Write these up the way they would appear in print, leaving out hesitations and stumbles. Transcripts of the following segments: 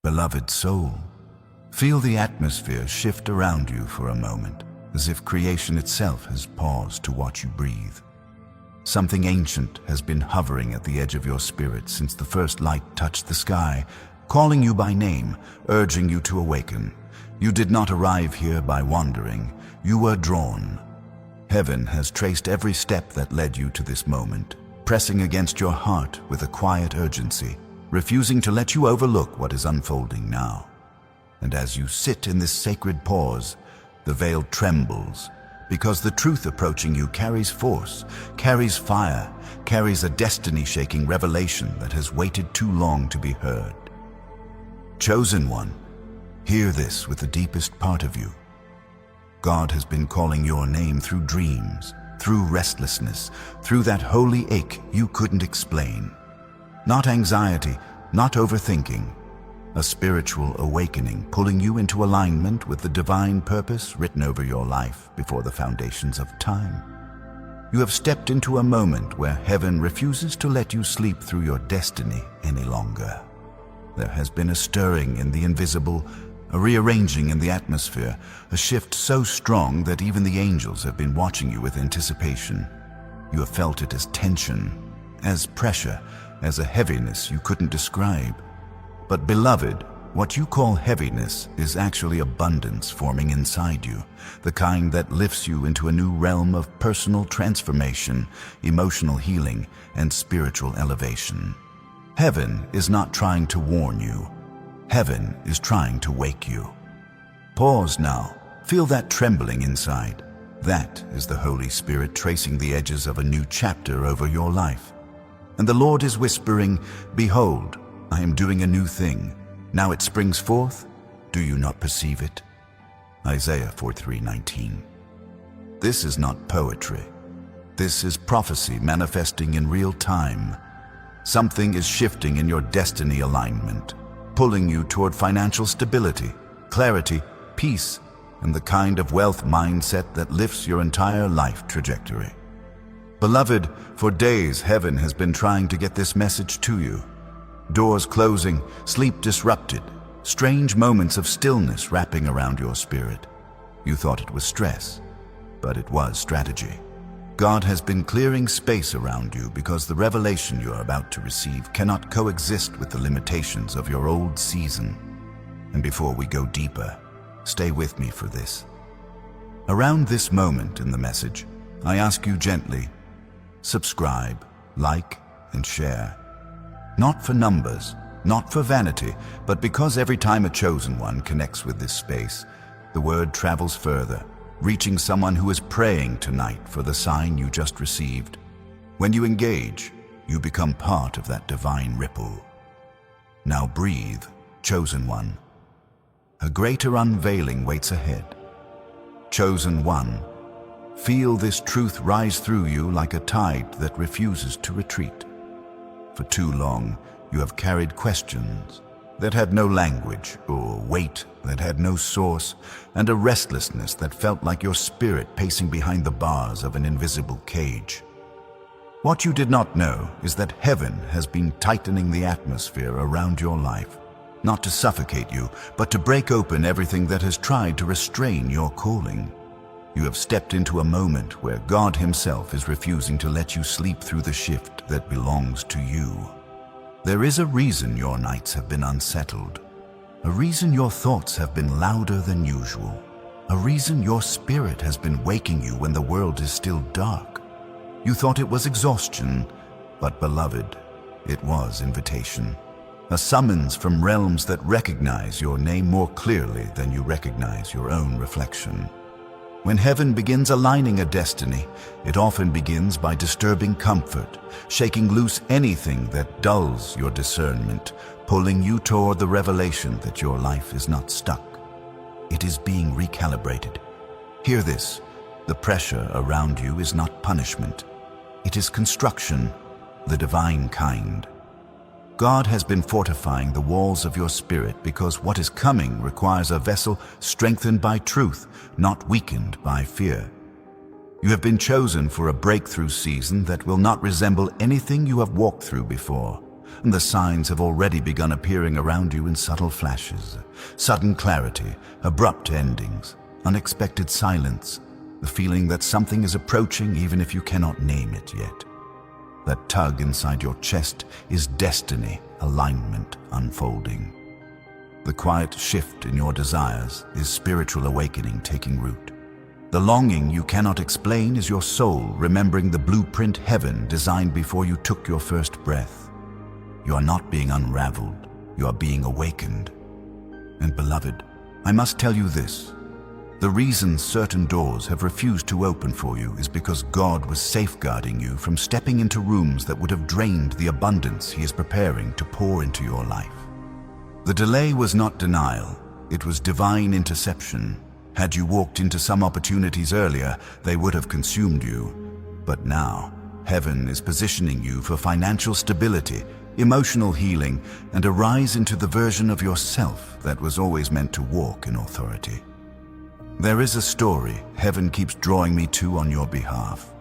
Beloved soul, feel the atmosphere shift around you for a moment, as if creation itself has paused to watch you breathe. Something ancient has been hovering at the edge of your spirit since the first light touched the sky, calling you by name, urging you to awaken. You did not arrive here by wandering, you were drawn. Heaven has traced every step that led you to this moment, pressing against your heart with a quiet urgency, refusing to let you overlook what is unfolding now. And as you sit in this sacred pause, the veil trembles, because the truth approaching you carries force, carries fire, carries a destiny-shaking revelation that has waited too long to be heard. Chosen one, hear this with the deepest part of you. God has been calling your name through dreams, through restlessness, through that holy ache you couldn't explain. Not anxiety, not overthinking, a spiritual awakening pulling you into alignment with the divine purpose written over your life before the foundations of time. You have stepped into a moment where heaven refuses to let you sleep through your destiny any longer. There has been a stirring in the invisible, a rearranging in the atmosphere, a shift so strong that even the angels have been watching you with anticipation. You have felt it as tension, as pressure, as a heaviness you couldn't describe. But beloved, what you call heaviness is actually abundance forming inside you, the kind that lifts you into a new realm of personal transformation, emotional healing, and spiritual elevation. Heaven is not trying to warn you. Heaven is trying to wake you. Pause now. Feel that trembling inside. That is the Holy Spirit tracing the edges of a new chapter over your life. And the Lord is whispering, "Behold, I am doing a new thing. Now it springs forth. Do you not perceive it?" Isaiah 43:19. This is not poetry. This is prophecy manifesting in real time. Something is shifting in your destiny alignment, pulling you toward financial stability, clarity, peace, and the kind of wealth mindset that lifts your entire life trajectory. Beloved, for days heaven has been trying to get this message to you. Doors closing, sleep disrupted, strange moments of stillness wrapping around your spirit. You thought it was stress, but it was strategy. God has been clearing space around you because the revelation you are about to receive cannot coexist with the limitations of your old season. And before we go deeper, stay with me for this. Around this moment in the message, I ask you gently, subscribe, like, and share. Not for numbers, not for vanity, but because every time a chosen one connects with this space, the word travels further, reaching someone who is praying tonight for the sign you just received. When you engage, you become part of that divine ripple. Now breathe, chosen one. A greater unveiling waits ahead. Chosen one, feel this truth rise through you like a tide that refuses to retreat. For too long, you have carried questions that had no language, or weight that had no source, and a restlessness that felt like your spirit pacing behind the bars of an invisible cage. What you did not know is that heaven has been tightening the atmosphere around your life, not to suffocate you, but to break open everything that has tried to restrain your calling. You have stepped into a moment where God Himself is refusing to let you sleep through the shift that belongs to you. There is a reason your nights have been unsettled, a reason your thoughts have been louder than usual, a reason your spirit has been waking you when the world is still dark. You thought it was exhaustion, but beloved, it was invitation. A summons from realms that recognize your name more clearly than you recognize your own reflection. When heaven begins aligning a destiny, it often begins by disturbing comfort, shaking loose anything that dulls your discernment, pulling you toward the revelation that your life is not stuck. It is being recalibrated. Hear this, the pressure around you is not punishment. It is construction, the divine kind. God has been fortifying the walls of your spirit because what is coming requires a vessel strengthened by truth, not weakened by fear. You have been chosen for a breakthrough season that will not resemble anything you have walked through before. and the signs have already begun appearing around you in subtle flashes. Sudden clarity, abrupt endings, unexpected silence, the feeling that something is approaching even if you cannot name it yet. That tug inside your chest is destiny, alignment unfolding. The quiet shift in your desires is spiritual awakening taking root. The longing you cannot explain is your soul remembering the blueprint heaven designed before you took your first breath. You are not being unraveled, you are being awakened. And beloved, I must tell you this. The reason certain doors have refused to open for you is because God was safeguarding you from stepping into rooms that would have drained the abundance He is preparing to pour into your life. The delay was not denial, it was divine interception. Had you walked into some opportunities earlier, they would have consumed you. But now, heaven is positioning you for financial stability, emotional healing, and a rise into the version of yourself that was always meant to walk in authority. There is a story heaven keeps drawing me to on your behalf.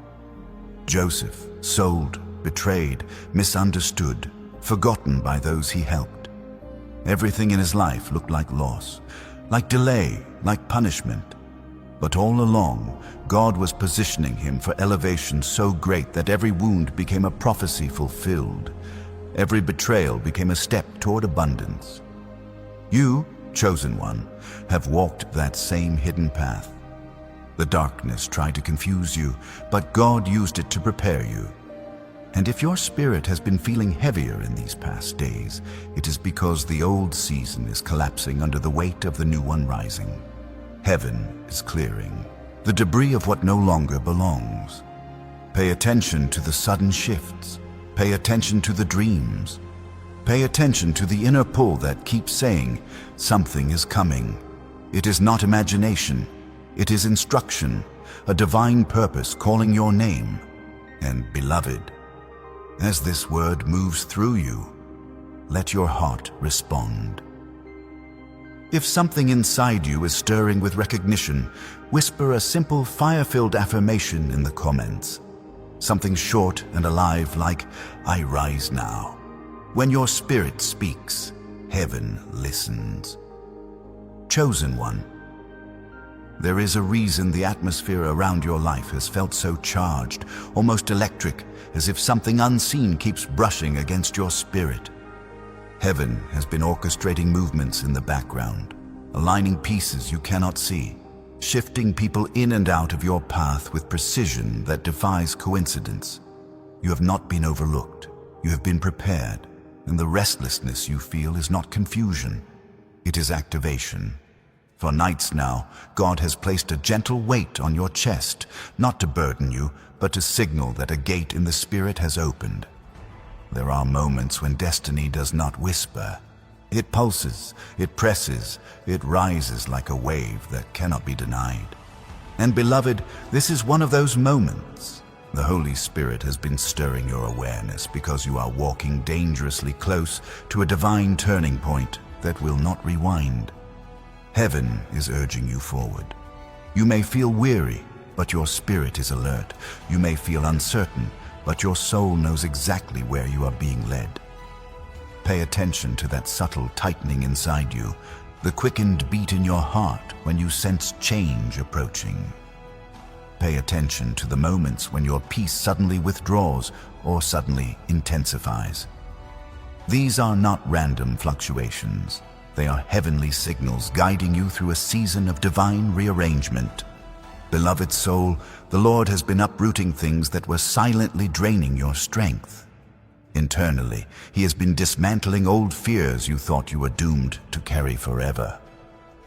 Joseph, sold, betrayed, misunderstood, forgotten by those he helped. Everything in his life looked like loss, like delay, like punishment. But all along, God was positioning him for elevation so great that every wound became a prophecy fulfilled. Every betrayal became a step toward abundance. You, chosen one, have walked that same hidden path. The darkness tried to confuse you, but God used it to prepare you. And if your spirit has been feeling heavier in these past days, it is because the old season is collapsing under the weight of the new one rising. Heaven is clearing the debris of what no longer belongs. Pay attention to the sudden shifts. Pay attention to the dreams. Pay attention to the inner pull that keeps saying, something is coming. It is not imagination. It is instruction, a divine purpose calling your name. And beloved, as this word moves through you, let your heart respond. If something inside you is stirring with recognition, whisper a simple fire-filled affirmation in the comments. Something short and alive like, I rise now. When your spirit speaks, heaven listens. Chosen one, there is a reason the atmosphere around your life has felt so charged, almost electric, as if something unseen keeps brushing against your spirit. Heaven has been orchestrating movements in the background, aligning pieces you cannot see, shifting people in and out of your path with precision that defies coincidence. You have not been overlooked. You have been prepared, and the restlessness you feel is not confusion. It is activation. For nights now, God has placed a gentle weight on your chest, not to burden you, but to signal that a gate in the spirit has opened. There are moments when destiny does not whisper. It pulses, it presses, it rises like a wave that cannot be denied. And beloved, this is one of those moments. The Holy Spirit has been stirring your awareness because you are walking dangerously close to a divine turning point that will not rewind. Heaven is urging you forward. You may feel weary, but your spirit is alert. You may feel uncertain, but your soul knows exactly where you are being led. Pay attention to that subtle tightening inside you, the quickened beat in your heart when you sense change approaching. Pay attention to the moments when your peace suddenly withdraws or suddenly intensifies. These are not random fluctuations. They are heavenly signals guiding you through a season of divine rearrangement. Beloved soul, the Lord has been uprooting things that were silently draining your strength. Internally, He has been dismantling old fears you thought you were doomed to carry forever.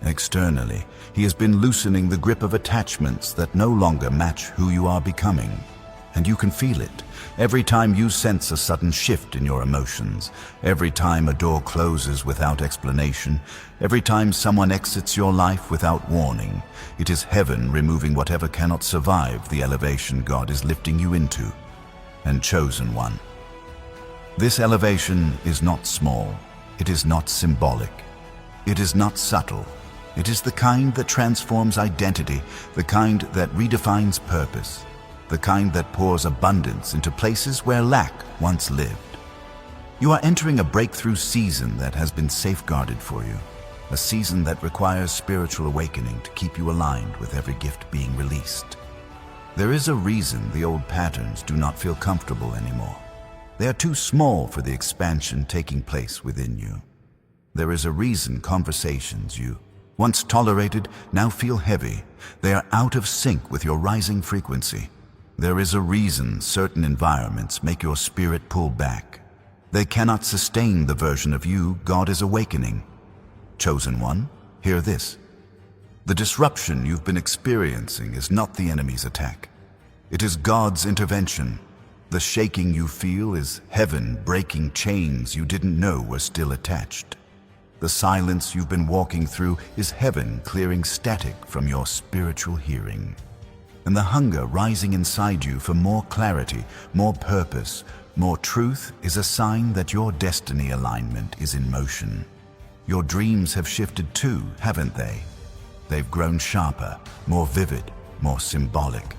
Externally, He has been loosening the grip of attachments that no longer match who you are becoming. And you can feel it every time you sense a sudden shift in your emotions, every time a door closes without explanation, every time someone exits your life without warning. It is heaven removing whatever cannot survive the elevation God is lifting you into. And chosen one, this elevation is not small, it is not symbolic, it is not subtle. It is the kind that transforms identity, the kind that redefines purpose, the kind that pours abundance into places where lack once lived. You are entering a breakthrough season that has been safeguarded for you, a season that requires spiritual awakening to keep you aligned with every gift being released. There is a reason the old patterns do not feel comfortable anymore. They are too small for the expansion taking place within you. There is a reason conversations you once tolerated now feel heavy. They are out of sync with your rising frequency. There is a reason certain environments make your spirit pull back. They cannot sustain the version of you God is awakening. Chosen one, hear this. The disruption you've been experiencing is not the enemy's attack. It is God's intervention. The shaking you feel is heaven breaking chains you didn't know were still attached. The silence you've been walking through is heaven clearing static from your spiritual hearing. And the hunger rising inside you for more clarity, more purpose, more truth is a sign that your destiny alignment is in motion. Your dreams have shifted too, haven't they? They've grown sharper, more vivid, more symbolic.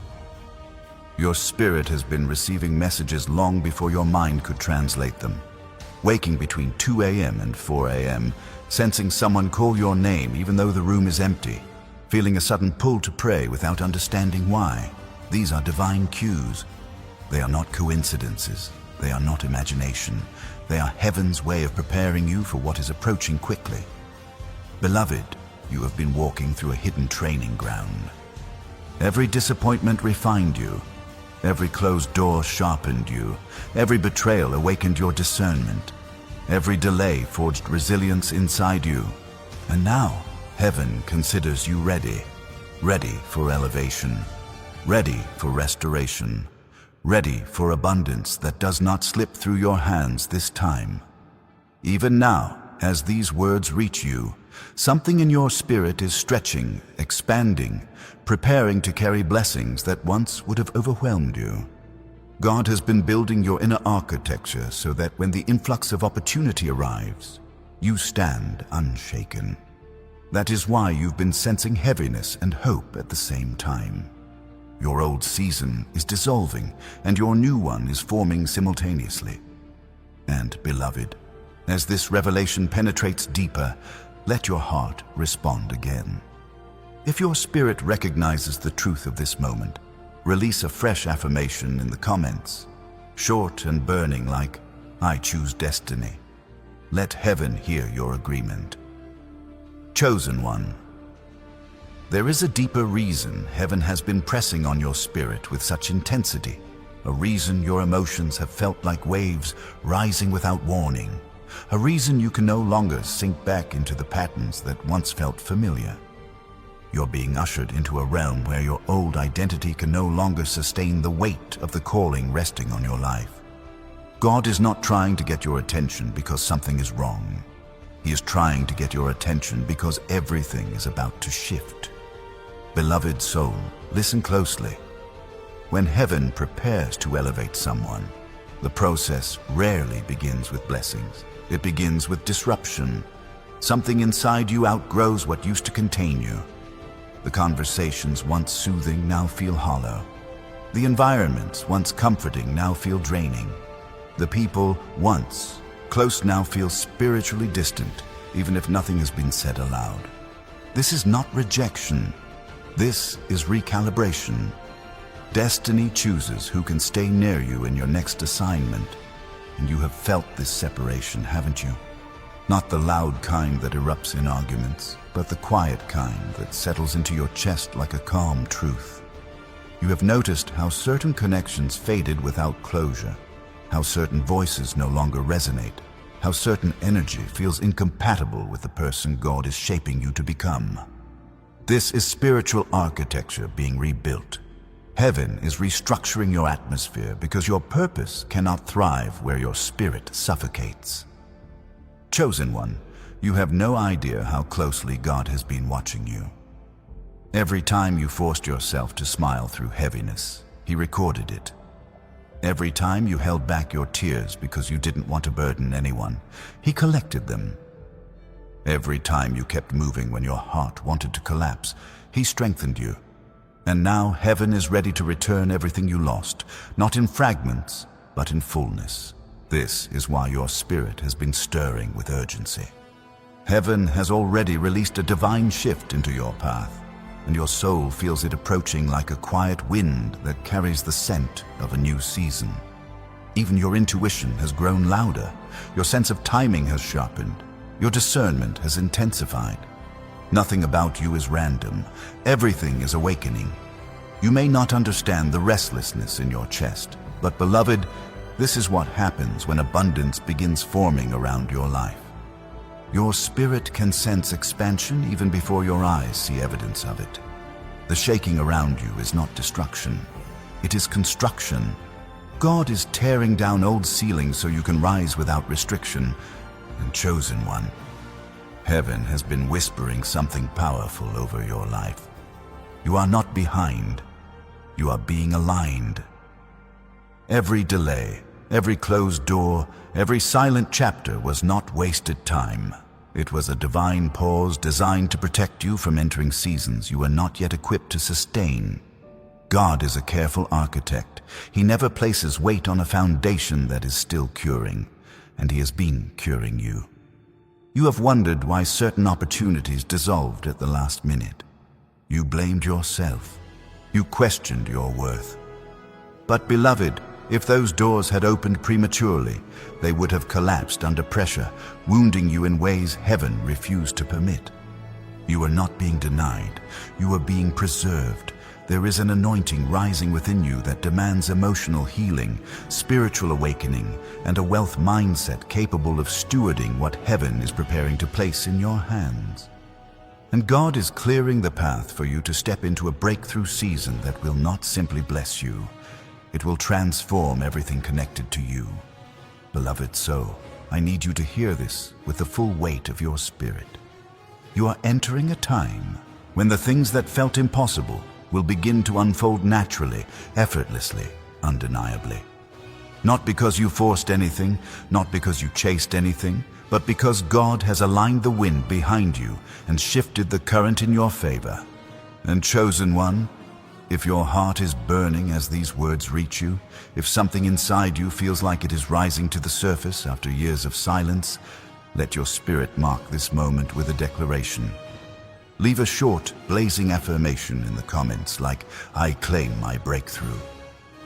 Your spirit has been receiving messages long before your mind could translate them. Waking between 2 a.m. and 4 a.m., sensing someone call your name even though the room is empty, feeling a sudden pull to pray without understanding why. These are divine cues. They are not coincidences. They are not imagination. They are heaven's way of preparing you for what is approaching quickly. Beloved, you have been walking through a hidden training ground. Every disappointment refined you. Every closed door sharpened you. Every betrayal awakened your discernment. Every delay forged resilience inside you. And now, heaven considers you ready. Ready for elevation. Ready for restoration. Ready for abundance that does not slip through your hands this time. Even now, as these words reach you, something in your spirit is stretching, expanding, preparing to carry blessings that once would have overwhelmed you. God has been building your inner architecture so that when the influx of opportunity arrives, you stand unshaken. That is why you've been sensing heaviness and hope at the same time. Your old season is dissolving and your new one is forming simultaneously. And, beloved, as this revelation penetrates deeper, let your heart respond again. If your spirit recognizes the truth of this moment, release a fresh affirmation in the comments, short and burning like, I choose destiny. Let heaven hear your agreement. Chosen one. There is a deeper reason heaven has been pressing on your spirit with such intensity, a reason your emotions have felt like waves rising without warning, a reason you can no longer sink back into the patterns that once felt familiar. You're being ushered into a realm where your old identity can no longer sustain the weight of the calling resting on your life. God is not trying to get your attention because something is wrong. He is trying to get your attention because everything is about to shift. Beloved soul, listen closely. When heaven prepares to elevate someone, the process rarely begins with blessings. It begins with disruption. Something inside you outgrows what used to contain you. The conversations once soothing now feel hollow. The environments once comforting now feel draining. The people once close now feel spiritually distant, even if nothing has been said aloud. This is not rejection. This is recalibration. Destiny chooses who can stay near you in your next assignment. And you have felt this separation, haven't you? Not the loud kind that erupts in arguments, but the quiet kind that settles into your chest like a calm truth. You have noticed how certain connections faded without closure, how certain voices no longer resonate, how certain energy feels incompatible with the person God is shaping you to become. This is spiritual architecture being rebuilt. Heaven is restructuring your atmosphere because your purpose cannot thrive where your spirit suffocates. Chosen one, you have no idea how closely God has been watching you. Every time you forced yourself to smile through heaviness, He recorded it. Every time you held back your tears because you didn't want to burden anyone, He collected them. Every time you kept moving when your heart wanted to collapse, He strengthened you. And now heaven is ready to return everything you lost, not in fragments, but in fullness. This is why your spirit has been stirring with urgency. Heaven has already released a divine shift into your path, and your soul feels it approaching like a quiet wind that carries the scent of a new season. Even your intuition has grown louder, your sense of timing has sharpened, your discernment has intensified. Nothing about you is random, everything is awakening. You may not understand the restlessness in your chest, but beloved, this is what happens when abundance begins forming around your life. Your spirit can sense expansion even before your eyes see evidence of it. The shaking around you is not destruction, it is construction. God is tearing down old ceilings so you can rise without restriction. And chosen one, heaven has been whispering something powerful over your life. You are not behind, you are being aligned. Every delay, every closed door, every silent chapter was not wasted time. It was a divine pause designed to protect you from entering seasons you are not yet equipped to sustain. God is a careful architect. He never places weight on a foundation that is still curing, and He has been curing you. You have wondered why certain opportunities dissolved at the last minute. You blamed yourself. You questioned your worth. But beloved, if those doors had opened prematurely, they would have collapsed under pressure, wounding you in ways heaven refused to permit. You are not being denied. You are being preserved. There is an anointing rising within you that demands emotional healing, spiritual awakening, and a wealth mindset capable of stewarding what heaven is preparing to place in your hands. And God is clearing the path for you to step into a breakthrough season that will not simply bless you. It will transform everything connected to you. Beloved soul, I need you to hear this with the full weight of your spirit. You are entering a time when the things that felt impossible will begin to unfold naturally, effortlessly, undeniably. Not because you forced anything, not because you chased anything, but because God has aligned the wind behind you and shifted the current in your favor. And chosen one, if your heart is burning as these words reach you, if something inside you feels like it is rising to the surface after years of silence, let your spirit mark this moment with a declaration. Leave a short, blazing affirmation in the comments like, "I claim my breakthrough."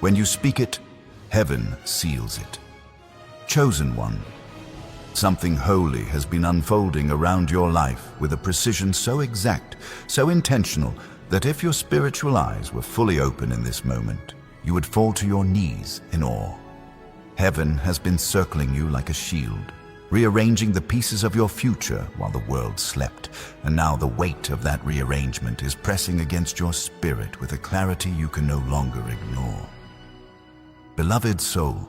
When you speak it, heaven seals it. Chosen one, something holy has been unfolding around your life with a precision so exact, so intentional, that if your spiritual eyes were fully open in this moment, you would fall to your knees in awe. Heaven has been circling you like a shield, rearranging the pieces of your future while the world slept, and now the weight of that rearrangement is pressing against your spirit with a clarity you can no longer ignore. Beloved soul,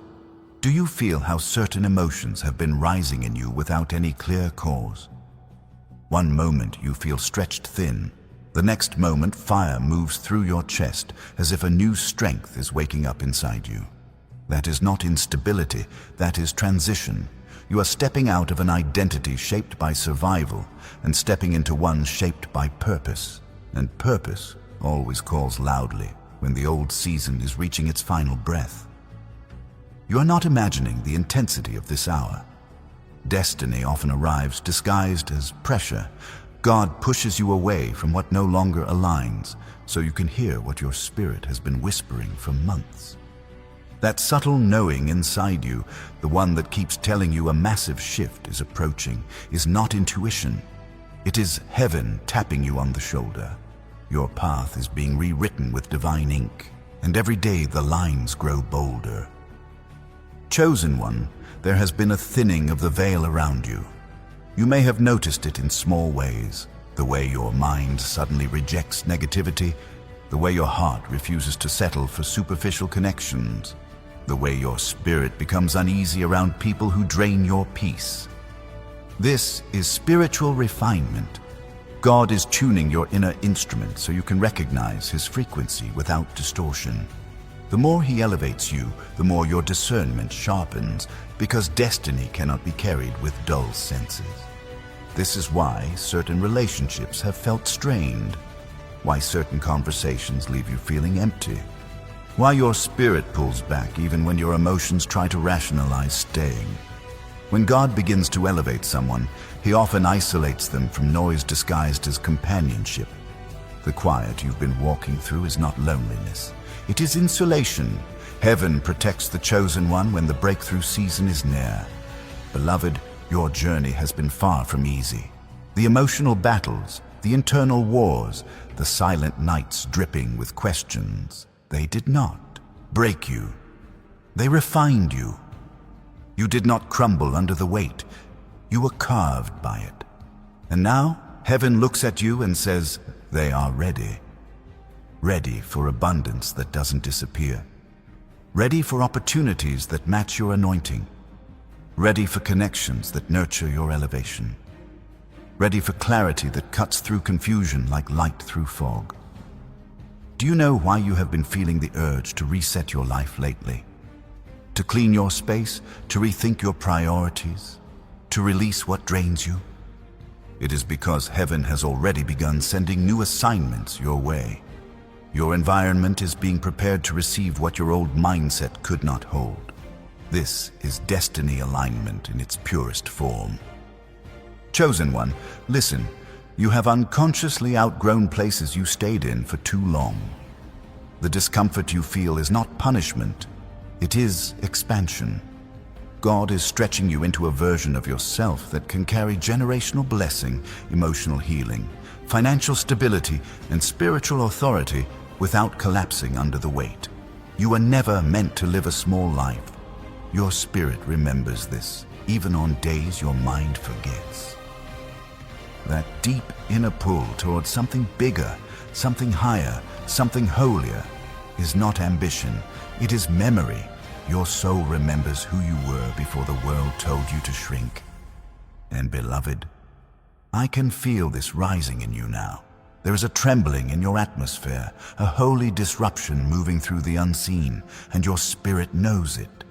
do you feel how certain emotions have been rising in you without any clear cause? One moment you feel stretched thin, the next moment fire moves through your chest as if a new strength is waking up inside you. That is not instability, that is transition. You are stepping out of an identity shaped by survival and stepping into one shaped by purpose. And purpose always calls loudly when the old season is reaching its final breath. You are not imagining the intensity of this hour. Destiny often arrives disguised as pressure. God pushes you away from what no longer aligns so you can hear what your spirit has been whispering for months. That subtle knowing inside you, the one that keeps telling you a massive shift is approaching, is not intuition. It is heaven tapping you on the shoulder. Your path is being rewritten with divine ink, and every day the lines grow bolder. Chosen one, there has been a thinning of the veil around you. You may have noticed it in small ways, the way your mind suddenly rejects negativity, the way your heart refuses to settle for superficial connections, the way your spirit becomes uneasy around people who drain your peace. This is spiritual refinement. God is tuning your inner instrument so you can recognize His frequency without distortion. The more He elevates you, the more your discernment sharpens, because destiny cannot be carried with dull senses. This is why certain relationships have felt strained, why certain conversations leave you feeling empty. Why your spirit pulls back even when your emotions try to rationalize staying. When God begins to elevate someone, he often isolates them from noise disguised as companionship. The quiet you've been walking through is not loneliness. It is insulation. Heaven protects the chosen one when the breakthrough season is near. Beloved, your journey has been far from easy. The emotional battles, the internal wars, the silent nights dripping with questions, they did not break you. They refined you. You did not crumble under the weight. You were carved by it. And now, heaven looks at you and says, they are ready. Ready for abundance that doesn't disappear. Ready for opportunities that match your anointing. Ready for connections that nurture your elevation. Ready for clarity that cuts through confusion like light through fog. Do you know why you have been feeling the urge to reset your life lately? To clean your space, to rethink your priorities, to release what drains you? It is because heaven has already begun sending new assignments your way. Your environment is being prepared to receive what your old mindset could not hold. This is destiny alignment in its purest form. Chosen one, listen, you have unconsciously outgrown places you stayed in for too long. The discomfort you feel is not punishment, it is expansion. God is stretching you into a version of yourself that can carry generational blessing, emotional healing, financial stability, and spiritual authority without collapsing under the weight. You were never meant to live a small life. Your spirit remembers this, even on days your mind forgets. That deep inner pull towards something bigger, something higher, something holier, is not ambition, it is memory. Your soul remembers who you were before the world told you to shrink. And beloved, I can feel this rising in you now. There is a trembling in your atmosphere, a holy disruption moving through the unseen, and your spirit knows it.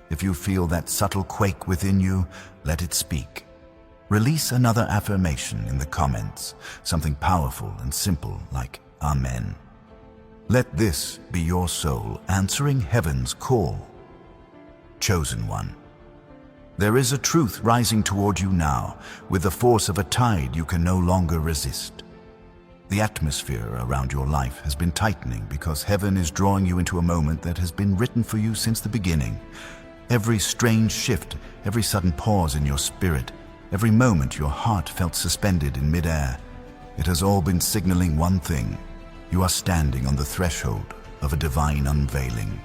If you feel that subtle quake within you, let it speak. Release another affirmation in the comments, something powerful and simple like Amen. Let this be your soul answering heaven's call. Chosen one. There is a truth rising toward you now, with the force of a tide you can no longer resist. The atmosphere around your life has been tightening because heaven is drawing you into a moment that has been written for you since the beginning. Every strange shift, every sudden pause in your spirit, every moment your heart felt suspended in midair, it has all been signaling one thing. You are standing on the threshold of a divine unveiling.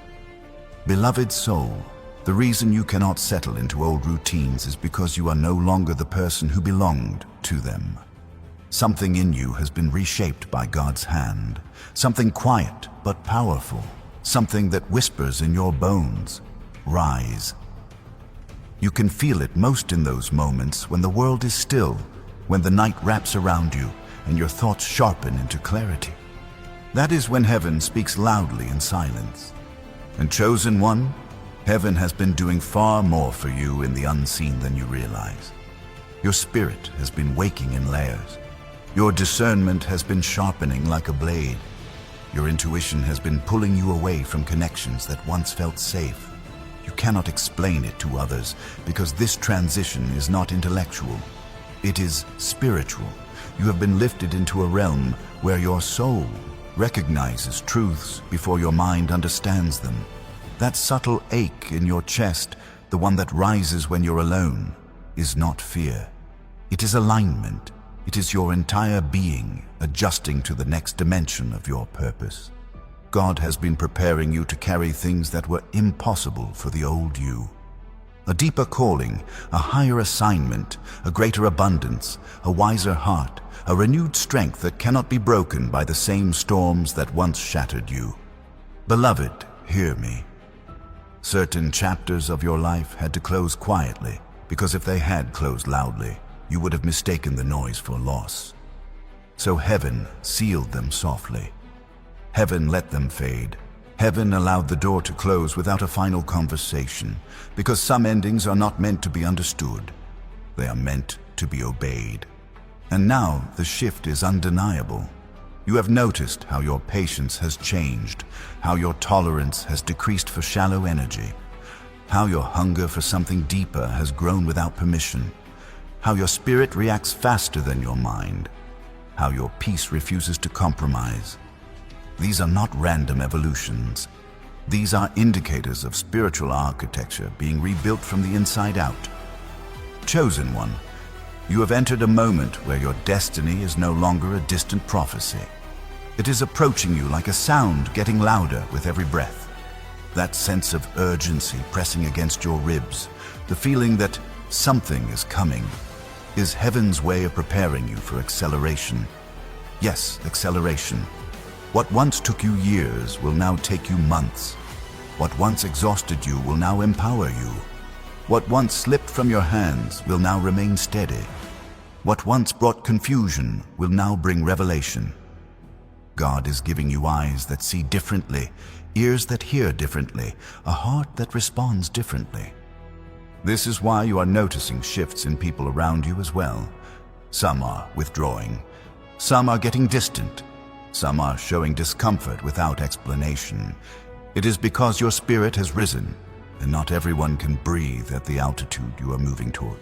Beloved soul, the reason you cannot settle into old routines is because you are no longer the person who belonged to them. Something in you has been reshaped by God's hand, something quiet but powerful, something that whispers in your bones, rise. You can feel it most in those moments when the world is still, when the night wraps around you and your thoughts sharpen into clarity. That is when heaven speaks loudly in silence. And chosen one, heaven has been doing far more for you in the unseen than you realize. Your spirit has been waking in layers. Your discernment has been sharpening like a blade. Your intuition has been pulling you away from connections that once felt safe. You cannot explain it to others because this transition is not intellectual. It is spiritual. You have been lifted into a realm where your soul recognizes truths before your mind understands them. That subtle ache in your chest, the one that rises when you're alone, is not fear. It is alignment. It is your entire being adjusting to the next dimension of your purpose. God has been preparing you to carry things that were impossible for the old you. A deeper calling, a higher assignment, a greater abundance, a wiser heart, a renewed strength that cannot be broken by the same storms that once shattered you. Beloved, hear me. Certain chapters of your life had to close quietly, because if they had closed loudly, you would have mistaken the noise for loss. So heaven sealed them softly. Heaven let them fade. Heaven allowed the door to close without a final conversation, because some endings are not meant to be understood. They are meant to be obeyed. And now the shift is undeniable. You have noticed how your patience has changed, how your tolerance has decreased for shallow energy, how your hunger for something deeper has grown without permission, how your spirit reacts faster than your mind, how your peace refuses to compromise. These are not random evolutions. These are indicators of spiritual architecture being rebuilt from the inside out. Chosen one, you have entered a moment where your destiny is no longer a distant prophecy. It is approaching you like a sound getting louder with every breath. That sense of urgency pressing against your ribs, the feeling that something is coming, is heaven's way of preparing you for acceleration. Yes, acceleration. What once took you years will now take you months. What once exhausted you will now empower you. What once slipped from your hands will now remain steady. What once brought confusion will now bring revelation. God is giving you eyes that see differently, ears that hear differently, a heart that responds differently. This is why you are noticing shifts in people around you as well. Some are withdrawing. Some are getting distant. Some are showing discomfort without explanation. It is because your spirit has risen, and not everyone can breathe at the altitude you are moving toward.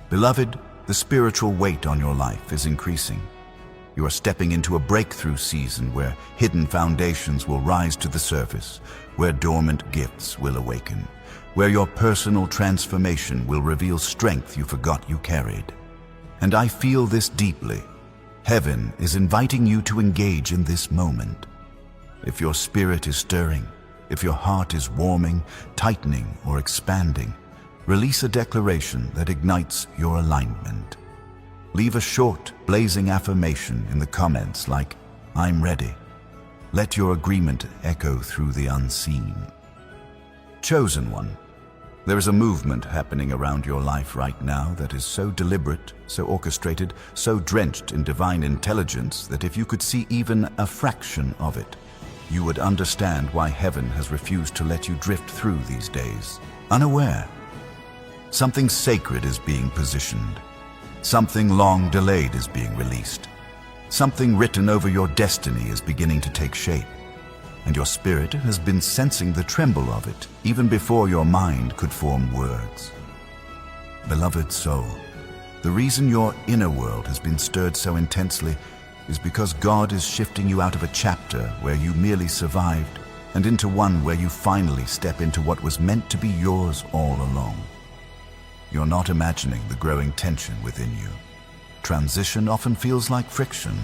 Beloved, the spiritual weight on your life is increasing. You are stepping into a breakthrough season where hidden foundations will rise to the surface, where dormant gifts will awaken, where your personal transformation will reveal strength you forgot you carried. And I feel this deeply. Heaven is inviting you to engage in this moment. If your spirit is stirring, if your heart is warming, tightening, or expanding, release a declaration that ignites your alignment. Leave a short, blazing affirmation in the comments like, "I'm ready." Let your agreement echo through the unseen. Chosen one, there is a movement happening around your life right now that is so deliberate, so orchestrated, so drenched in divine intelligence that if you could see even a fraction of it, you would understand why heaven has refused to let you drift through these days, unaware. Something sacred is being positioned. Something long delayed is being released. Something written over your destiny is beginning to take shape. And your spirit has been sensing the tremble of it even before your mind could form words. Beloved soul, the reason your inner world has been stirred so intensely is because God is shifting you out of a chapter where you merely survived and into one where you finally step into what was meant to be yours all along. You're not imagining the growing tension within you. Transition often feels like friction.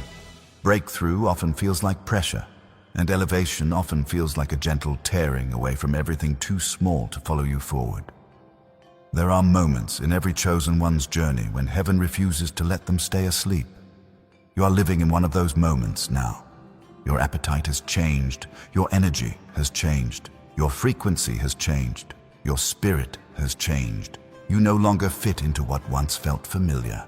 Breakthrough often feels like pressure. And elevation often feels like a gentle tearing away from everything too small to follow you forward. There are moments in every chosen one's journey when heaven refuses to let them stay asleep. You are living in one of those moments now. Your appetite has changed. Your energy has changed. Your frequency has changed. Your spirit has changed. You no longer fit into what once felt familiar.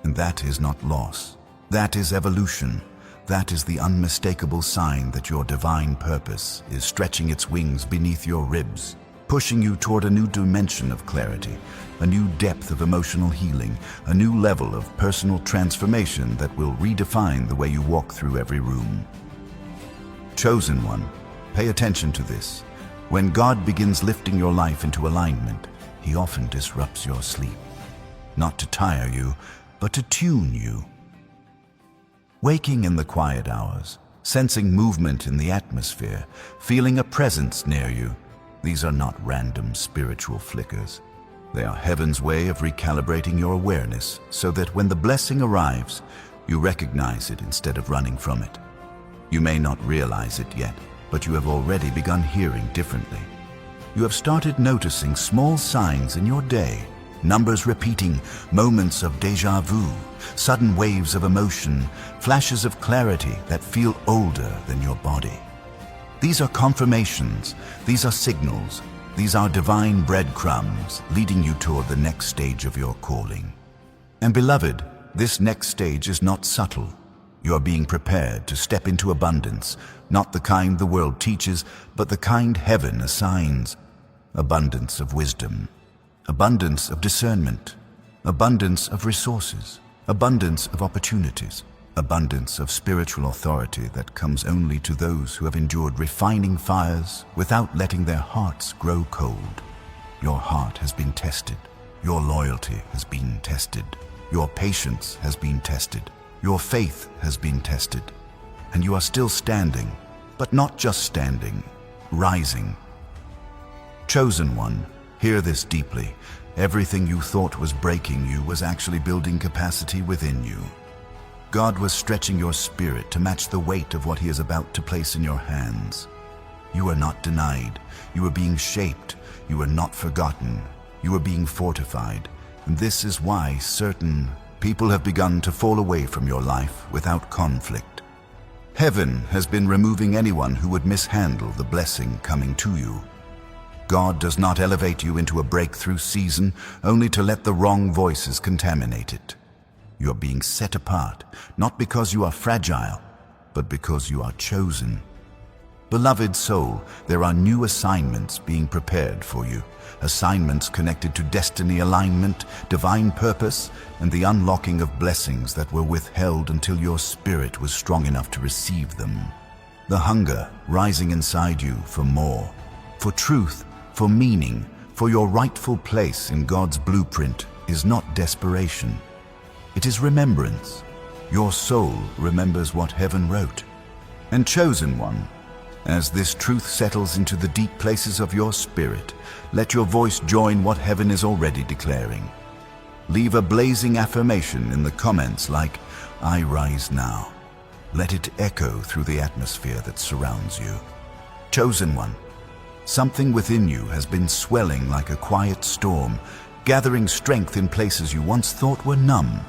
And that is not loss. That is evolution. That is the unmistakable sign that your divine purpose is stretching its wings beneath your ribs, pushing you toward a new dimension of clarity, a new depth of emotional healing, a new level of personal transformation that will redefine the way you walk through every room. Chosen one, pay attention to this. When God begins lifting your life into alignment, He often disrupts your sleep, not to tire you, but to tune you. Waking in the quiet hours, sensing movement in the atmosphere, feeling a presence near you, these are not random spiritual flickers. They are heaven's way of recalibrating your awareness so that when the blessing arrives, you recognize it instead of running from it. You may not realize it yet, but you have already begun hearing differently. You have started noticing small signs in your day, numbers repeating, moments of déjà vu, sudden waves of emotion, flashes of clarity that feel older than your body. These are confirmations, these are signals, these are divine breadcrumbs leading you toward the next stage of your calling. And beloved, this next stage is not subtle. You are being prepared to step into abundance, not the kind the world teaches, but the kind heaven assigns. Abundance of wisdom, abundance of discernment, abundance of resources, abundance of opportunities, abundance of spiritual authority that comes only to those who have endured refining fires without letting their hearts grow cold. Your heart has been tested. Your loyalty has been tested. Your patience has been tested. Your faith has been tested. And you are still standing, but not just standing, rising. Chosen one, hear this deeply. Everything you thought was breaking you was actually building capacity within you. God was stretching your spirit to match the weight of what He is about to place in your hands. You are not denied. You are being shaped. You are not forgotten. You are being fortified. And this is why certain people have begun to fall away from your life without conflict. Heaven has been removing anyone who would mishandle the blessing coming to you. God does not elevate you into a breakthrough season only to let the wrong voices contaminate it. You are being set apart, not because you are fragile, but because you are chosen. Beloved soul, there are new assignments being prepared for you. Assignments connected to destiny alignment, divine purpose, and the unlocking of blessings that were withheld until your spirit was strong enough to receive them. The hunger rising inside you for more, for truth, for meaning, for your rightful place in God's blueprint is not desperation. It is remembrance. Your soul remembers what heaven wrote. And chosen one, as this truth settles into the deep places of your spirit, let your voice join what heaven is already declaring. Leave a blazing affirmation in the comments like, "I rise now." Let it echo through the atmosphere that surrounds you. Chosen one, something within you has been swelling like a quiet storm, gathering strength in places you once thought were numb.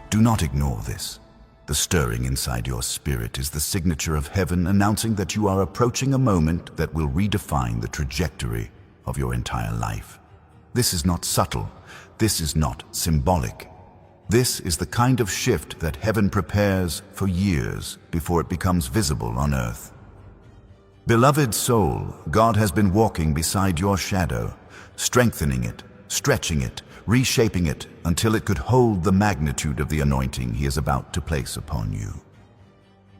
Do not ignore this. The stirring inside your spirit is the signature of heaven announcing that you are approaching a moment that will redefine the trajectory of your entire life. This is not subtle. This is not symbolic. This is the kind of shift that heaven prepares for years before it becomes visible on earth. Beloved soul, God has been walking beside your shadow, strengthening it, stretching it, reshaping it until it could hold the magnitude of the anointing He is about to place upon you.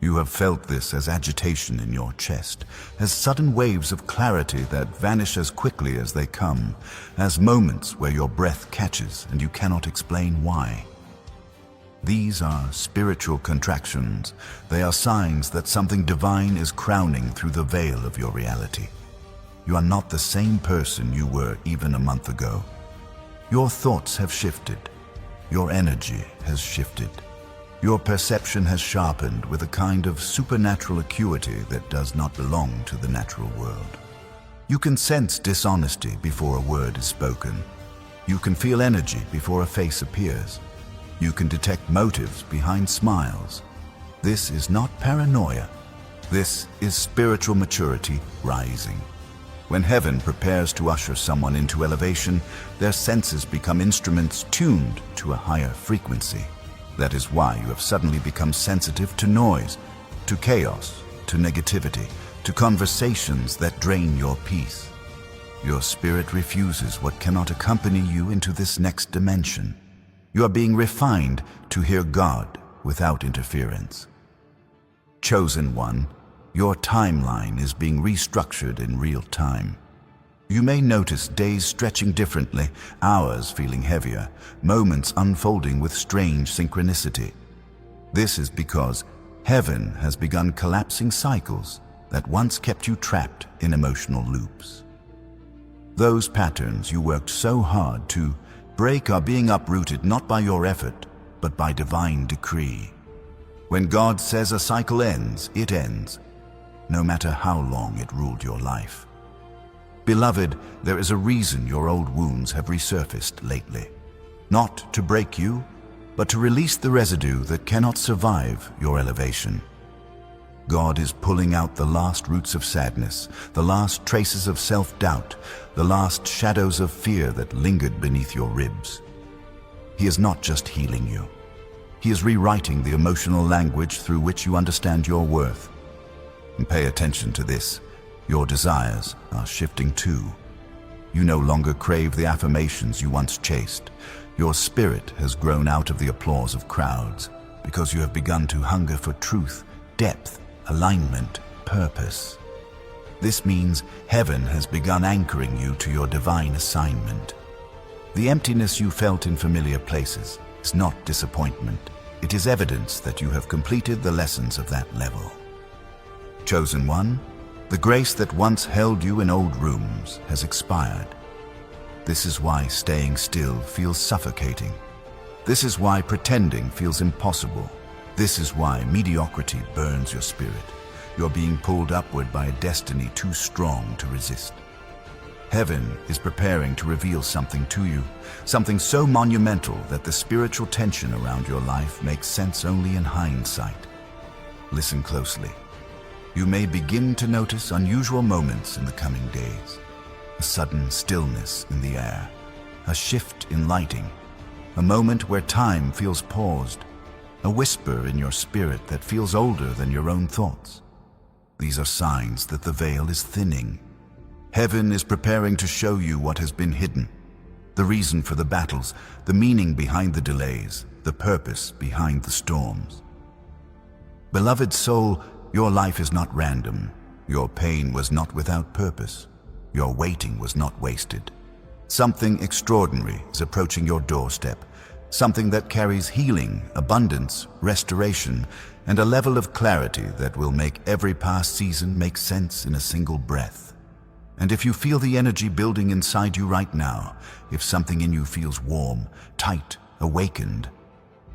You have felt this as agitation in your chest, as sudden waves of clarity that vanish as quickly as they come, as moments where your breath catches and you cannot explain why. These are spiritual contractions. They are signs that something divine is crowning through the veil of your reality. You are not the same person you were even a month ago. Your thoughts have shifted. Your energy has shifted. Your perception has sharpened with a kind of supernatural acuity that does not belong to the natural world. You can sense dishonesty before a word is spoken. You can feel energy before a face appears. You can detect motives behind smiles. This is not paranoia. This is spiritual maturity rising. When heaven prepares to usher someone into elevation, their senses become instruments tuned to a higher frequency. That is why you have suddenly become sensitive to noise, to chaos, to negativity, to conversations that drain your peace. Your spirit refuses what cannot accompany you into this next dimension. You are being refined to hear God without interference. Chosen one, your timeline is being restructured in real time. You may notice days stretching differently, hours feeling heavier, moments unfolding with strange synchronicity. This is because heaven has begun collapsing cycles that once kept you trapped in emotional loops. Those patterns you worked so hard to break are being uprooted not by your effort, but by divine decree. When God says a cycle ends, it ends, no matter how long it ruled your life. Beloved, there is a reason your old wounds have resurfaced lately. Not to break you, but to release the residue that cannot survive your elevation. God is pulling out the last roots of sadness, the last traces of self-doubt, the last shadows of fear that lingered beneath your ribs. He is not just healing you. He is rewriting the emotional language through which you understand your worth. And pay attention to this. Your desires are shifting too. You no longer crave the affirmations you once chased. Your spirit has grown out of the applause of crowds, because you have begun to hunger for truth, depth, alignment, purpose. This means heaven has begun anchoring you to your divine assignment. The emptiness you felt in familiar places is not disappointment. It is evidence that you have completed the lessons of that level. Chosen one, the grace that once held you in old rooms has expired. This is why staying still feels suffocating. This is why pretending feels impossible. This is why mediocrity burns your spirit. You're being pulled upward by a destiny too strong to resist. Heaven is preparing to reveal something to you, something so monumental that the spiritual tension around your life makes sense only in hindsight. Listen closely. You may begin to notice unusual moments in the coming days. A sudden stillness in the air, a shift in lighting, a moment where time feels paused, a whisper in your spirit that feels older than your own thoughts. These are signs that the veil is thinning. Heaven is preparing to show you what has been hidden, the reason for the battles, the meaning behind the delays, the purpose behind the storms. Beloved soul, your life is not random. Your pain was not without purpose. Your waiting was not wasted. Something extraordinary is approaching your doorstep, something that carries healing, abundance, restoration, and a level of clarity that will make every past season make sense in a single breath. And if you feel the energy building inside you right now, if something in you feels warm, tight, awakened,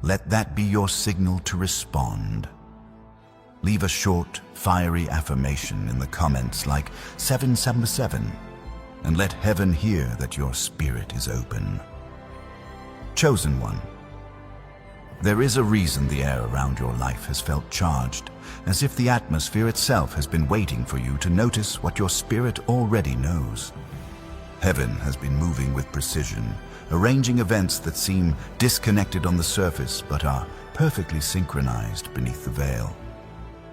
let that be your signal to respond. Leave a short, fiery affirmation in the comments like 777, and let heaven hear that your spirit is open. Chosen one. There is a reason the air around your life has felt charged, as if the atmosphere itself has been waiting for you to notice what your spirit already knows. Heaven has been moving with precision, arranging events that seem disconnected on the surface but are perfectly synchronized beneath the veil.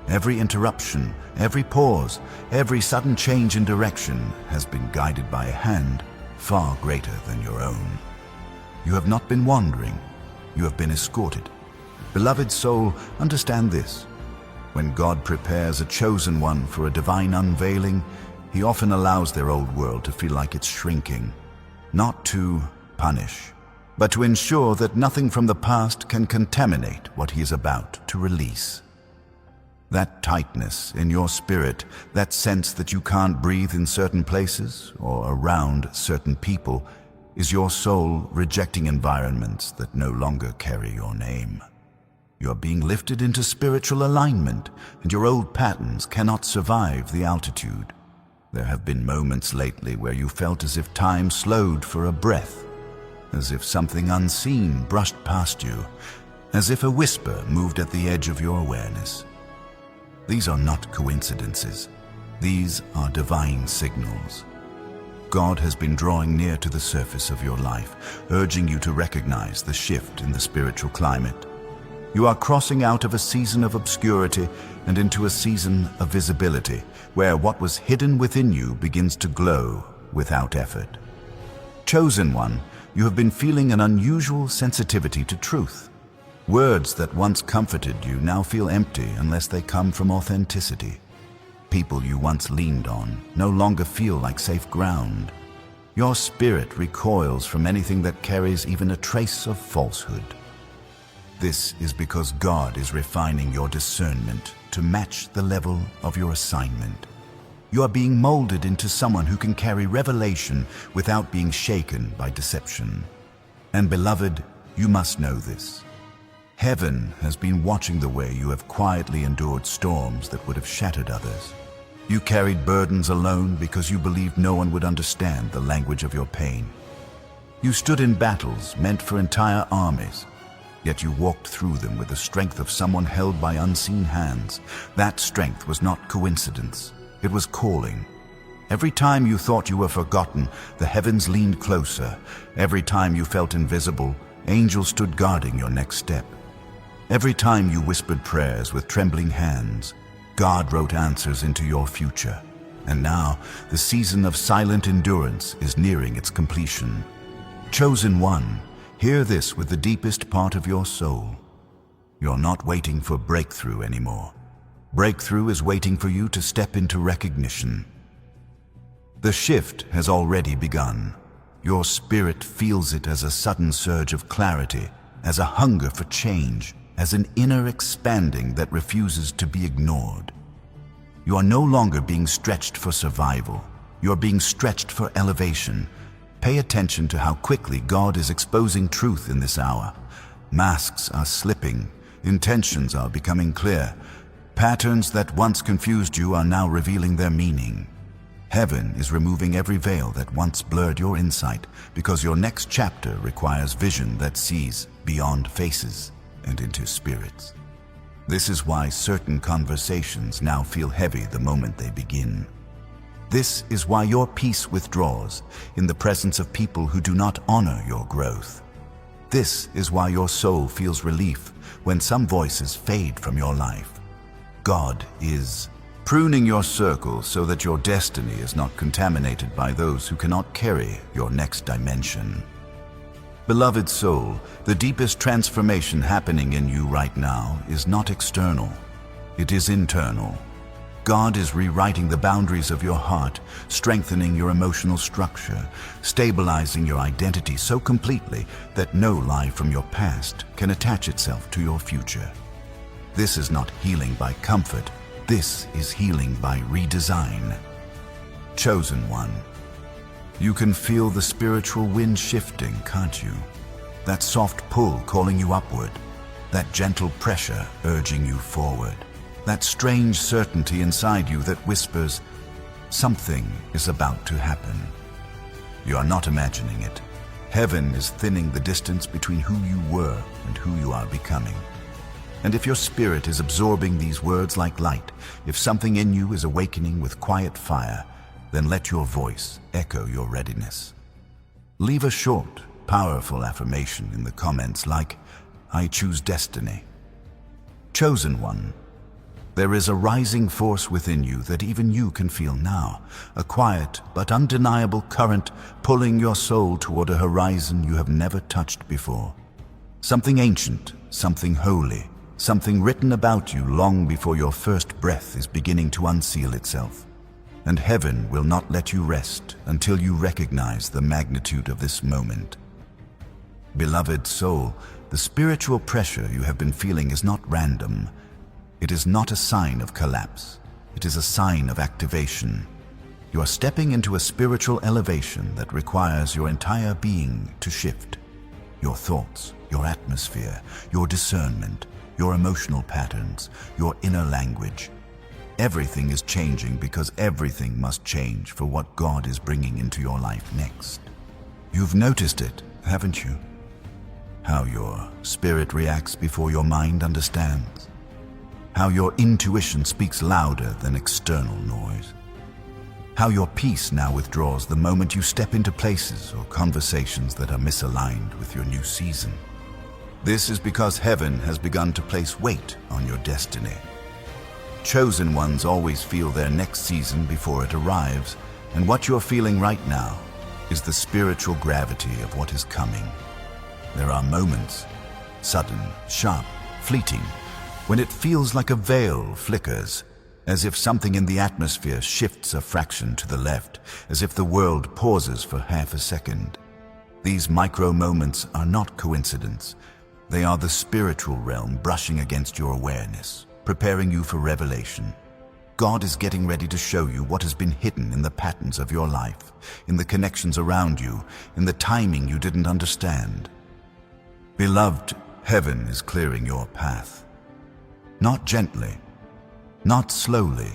Every interruption, every pause, every sudden change in direction has been guided by a hand far greater than your own. You have not been wandering, you have been escorted. Beloved soul, understand this. When God prepares a chosen one for a divine unveiling, He often allows their old world to feel like it's shrinking, not to punish, but to ensure that nothing from the past can contaminate what He is about to release. That tightness in your spirit, that sense that you can't breathe in certain places or around certain people, is your soul rejecting environments that no longer carry your name. You are being lifted into spiritual alignment, and your old patterns cannot survive the altitude. There have been moments lately where you felt as if time slowed for a breath, as if something unseen brushed past you, as if a whisper moved at the edge of your awareness. These are not coincidences. These are divine signals. God has been drawing near to the surface of your life, urging you to recognize the shift in the spiritual climate. You are crossing out of a season of obscurity and into a season of visibility, where what was hidden within you begins to glow without effort. Chosen one, you have been feeling an unusual sensitivity to truth. Words that once comforted you now feel empty unless they come from authenticity. People you once leaned on no longer feel like safe ground. Your spirit recoils from anything that carries even a trace of falsehood. This is because God is refining your discernment to match the level of your assignment. You are being molded into someone who can carry revelation without being shaken by deception. And beloved, you must know this. Heaven has been watching the way you have quietly endured storms that would have shattered others. You carried burdens alone because you believed no one would understand the language of your pain. You stood in battles meant for entire armies, yet you walked through them with the strength of someone held by unseen hands. That strength was not coincidence. It was calling. Every time you thought you were forgotten, the heavens leaned closer. Every time you felt invisible, angels stood guarding your next step. Every time you whispered prayers with trembling hands, God wrote answers into your future. And now, the season of silent endurance is nearing its completion. Chosen one, hear this with the deepest part of your soul. You're not waiting for breakthrough anymore. Breakthrough is waiting for you to step into recognition. The shift has already begun. Your spirit feels it as a sudden surge of clarity, as a hunger for change, as an inner expanding that refuses to be ignored. You are no longer being stretched for survival. You are being stretched for elevation. Pay attention to how quickly God is exposing truth in this hour. Masks are slipping. Intentions are becoming clear. Patterns that once confused you are now revealing their meaning. Heaven is removing every veil that once blurred your insight, because your next chapter requires vision that sees beyond faces and into spirits. This is why certain conversations now feel heavy the moment they begin. This is why your peace withdraws in the presence of people who do not honor your growth. This is why your soul feels relief when some voices fade from your life. God is pruning your circle so that your destiny is not contaminated by those who cannot carry your next dimension. Beloved soul, the deepest transformation happening in you right now is not external. It is internal. God is rewriting the boundaries of your heart, strengthening your emotional structure, stabilizing your identity so completely that no lie from your past can attach itself to your future. This is not healing by comfort. This is healing by redesign. Chosen one. You can feel the spiritual wind shifting, can't you? That soft pull calling you upward. That gentle pressure urging you forward. That strange certainty inside you that whispers, something is about to happen. You are not imagining it. Heaven is thinning the distance between who you were and who you are becoming. And if your spirit is absorbing these words like light, if something in you is awakening with quiet fire, then let your voice echo your readiness. Leave a short, powerful affirmation in the comments like, I choose destiny. Chosen one. There is a rising force within you that even you can feel now, a quiet but undeniable current pulling your soul toward a horizon you have never touched before. Something ancient, something holy, something written about you long before your first breath is beginning to unseal itself. And heaven will not let you rest until you recognize the magnitude of this moment. Beloved soul, the spiritual pressure you have been feeling is not random. It is not a sign of collapse. It is a sign of activation. You are stepping into a spiritual elevation that requires your entire being to shift. Your thoughts, your atmosphere, your discernment, your emotional patterns, your inner language. Everything is changing because everything must change for what God is bringing into your life next. You've noticed it, haven't you? How your spirit reacts before your mind understands. How your intuition speaks louder than external noise. How your peace now withdraws the moment you step into places or conversations that are misaligned with your new season. This is because heaven has begun to place weight on your destiny. Chosen ones always feel their next season before it arrives, and what you're feeling right now is the spiritual gravity of what is coming. There are moments, sudden, sharp, fleeting, when it feels like a veil flickers, as if something in the atmosphere shifts a fraction to the left, as if the world pauses for half a second. These micro moments are not coincidence. They are the spiritual realm brushing against your awareness, preparing you for revelation. God is getting ready to show you what has been hidden in the patterns of your life, in the connections around you, in the timing you didn't understand. Beloved, heaven is clearing your path. Not gently, not slowly,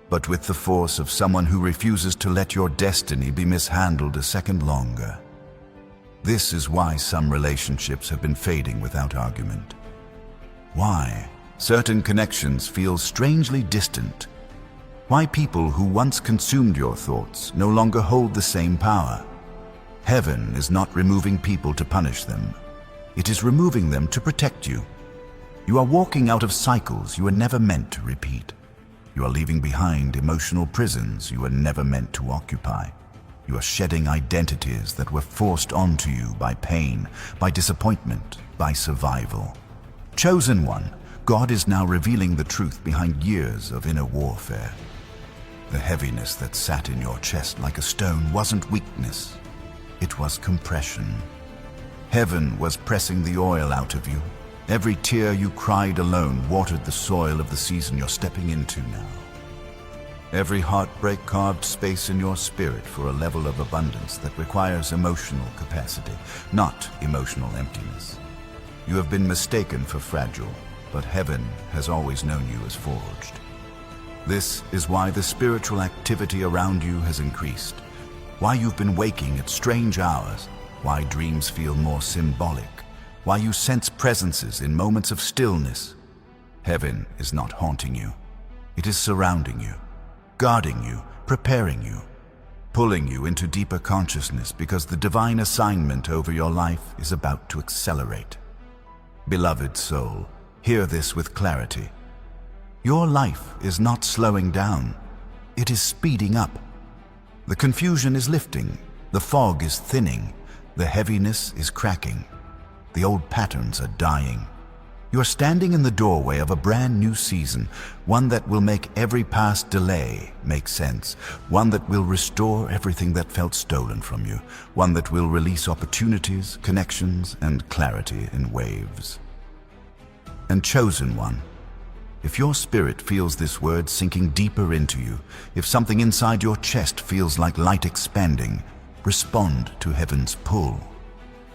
but with the force of someone who refuses to let your destiny be mishandled a second longer. This is why some relationships have been fading without argument. Why certain connections feel strangely distant. Why people who once consumed your thoughts no longer hold the same power. Heaven is not removing people to punish them. It is removing them to protect you. You are walking out of cycles you were never meant to repeat. You are leaving behind emotional prisons you were never meant to occupy. You are shedding identities that were forced onto you by pain, by disappointment, by survival. Chosen one, God is now revealing the truth behind years of inner warfare. The heaviness that sat in your chest like a stone wasn't weakness. It was compression. Heaven was pressing the oil out of you. Every tear you cried alone watered the soil of the season you're stepping into now. Every heartbreak carved space in your spirit for a level of abundance that requires emotional capacity, not emotional emptiness. You have been mistaken for fragile, but heaven has always known you as forged. This is why the spiritual activity around you has increased, why you've been waking at strange hours, why dreams feel more symbolic, why you sense presences in moments of stillness. Heaven is not haunting you. It is surrounding you, guarding you, preparing you, pulling you into deeper consciousness because the divine assignment over your life is about to accelerate. Beloved soul, hear this with clarity. Your life is not slowing down. It is speeding up. The confusion is lifting. The fog is thinning. The heaviness is cracking. The old patterns are dying. You are standing in the doorway of a brand new season, one that will make every past delay make sense, one that will restore everything that felt stolen from you, one that will release opportunities, connections, and clarity in waves. And chosen one, if your spirit feels this word sinking deeper into you, if something inside your chest feels like light expanding, respond to heaven's pull.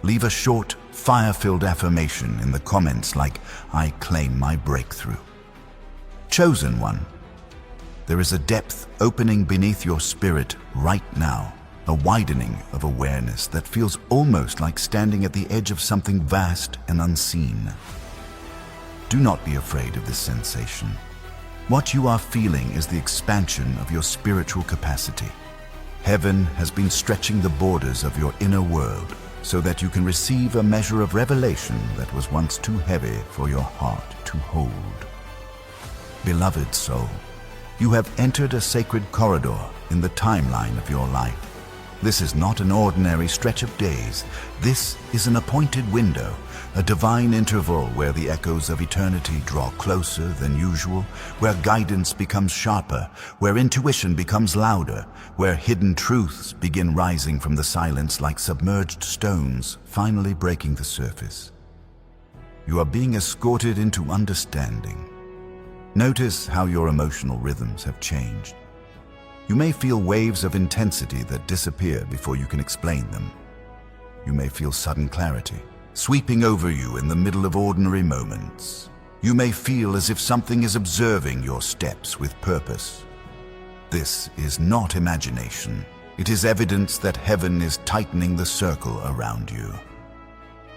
Leave a short, fire-filled affirmation in the comments like, "I claim my breakthrough." Chosen one, there is a depth opening beneath your spirit right now, a widening of awareness that feels almost like standing at the edge of something vast and unseen. Do not be afraid of this sensation. What you are feeling is the expansion of your spiritual capacity. Heaven has been stretching the borders of your inner world so that you can receive a measure of revelation that was once too heavy for your heart to hold. Beloved soul, you have entered a sacred corridor in the timeline of your life. This is not an ordinary stretch of days. This is an appointed window, a divine interval where the echoes of eternity draw closer than usual, where guidance becomes sharper, where intuition becomes louder, where hidden truths begin rising from the silence like submerged stones, finally breaking the surface. You are being escorted into understanding. Notice how your emotional rhythms have changed. You may feel waves of intensity that disappear before you can explain them. You may feel sudden clarity, sweeping over you in the middle of ordinary moments. You may feel as if something is observing your steps with purpose. This is not imagination. It is evidence that heaven is tightening the circle around you.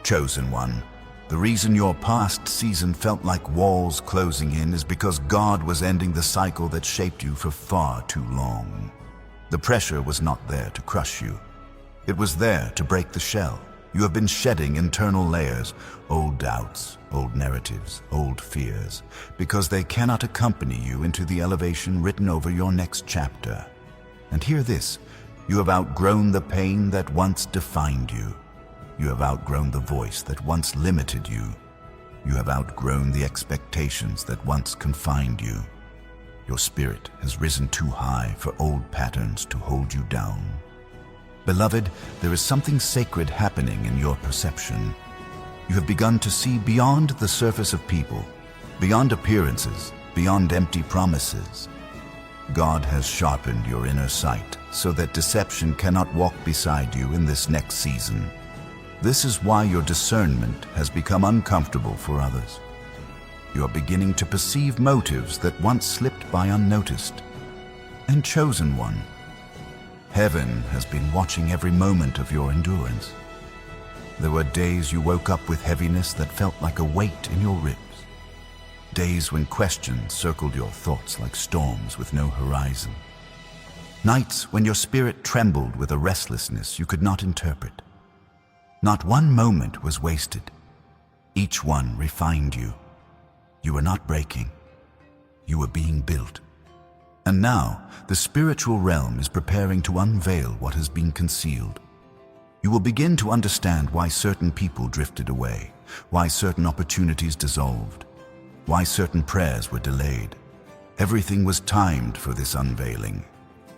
Chosen one, the reason your past season felt like walls closing in is because God was ending the cycle that shaped you for far too long. The pressure was not there to crush you. It was there to break the shell. You have been shedding internal layers, old doubts, old narratives, old fears, because they cannot accompany you into the elevation written over your next chapter. And hear this, you have outgrown the pain that once defined you. You have outgrown the voice that once limited you. You have outgrown the expectations that once confined you. Your spirit has risen too high for old patterns to hold you down. Beloved, there is something sacred happening in your perception. You have begun to see beyond the surface of people, beyond appearances, beyond empty promises. God has sharpened your inner sight so that deception cannot walk beside you in this next season. This is why your discernment has become uncomfortable for others. You are beginning to perceive motives that once slipped by unnoticed. And chosen one, heaven has been watching every moment of your endurance. There were days you woke up with heaviness that felt like a weight in your ribs. Days when questions circled your thoughts like storms with no horizon. Nights when your spirit trembled with a restlessness you could not interpret. Not one moment was wasted. Each one refined you. You were not breaking. You were being built. And now, the spiritual realm is preparing to unveil what has been concealed. You will begin to understand why certain people drifted away, why certain opportunities dissolved, why certain prayers were delayed. Everything was timed for this unveiling.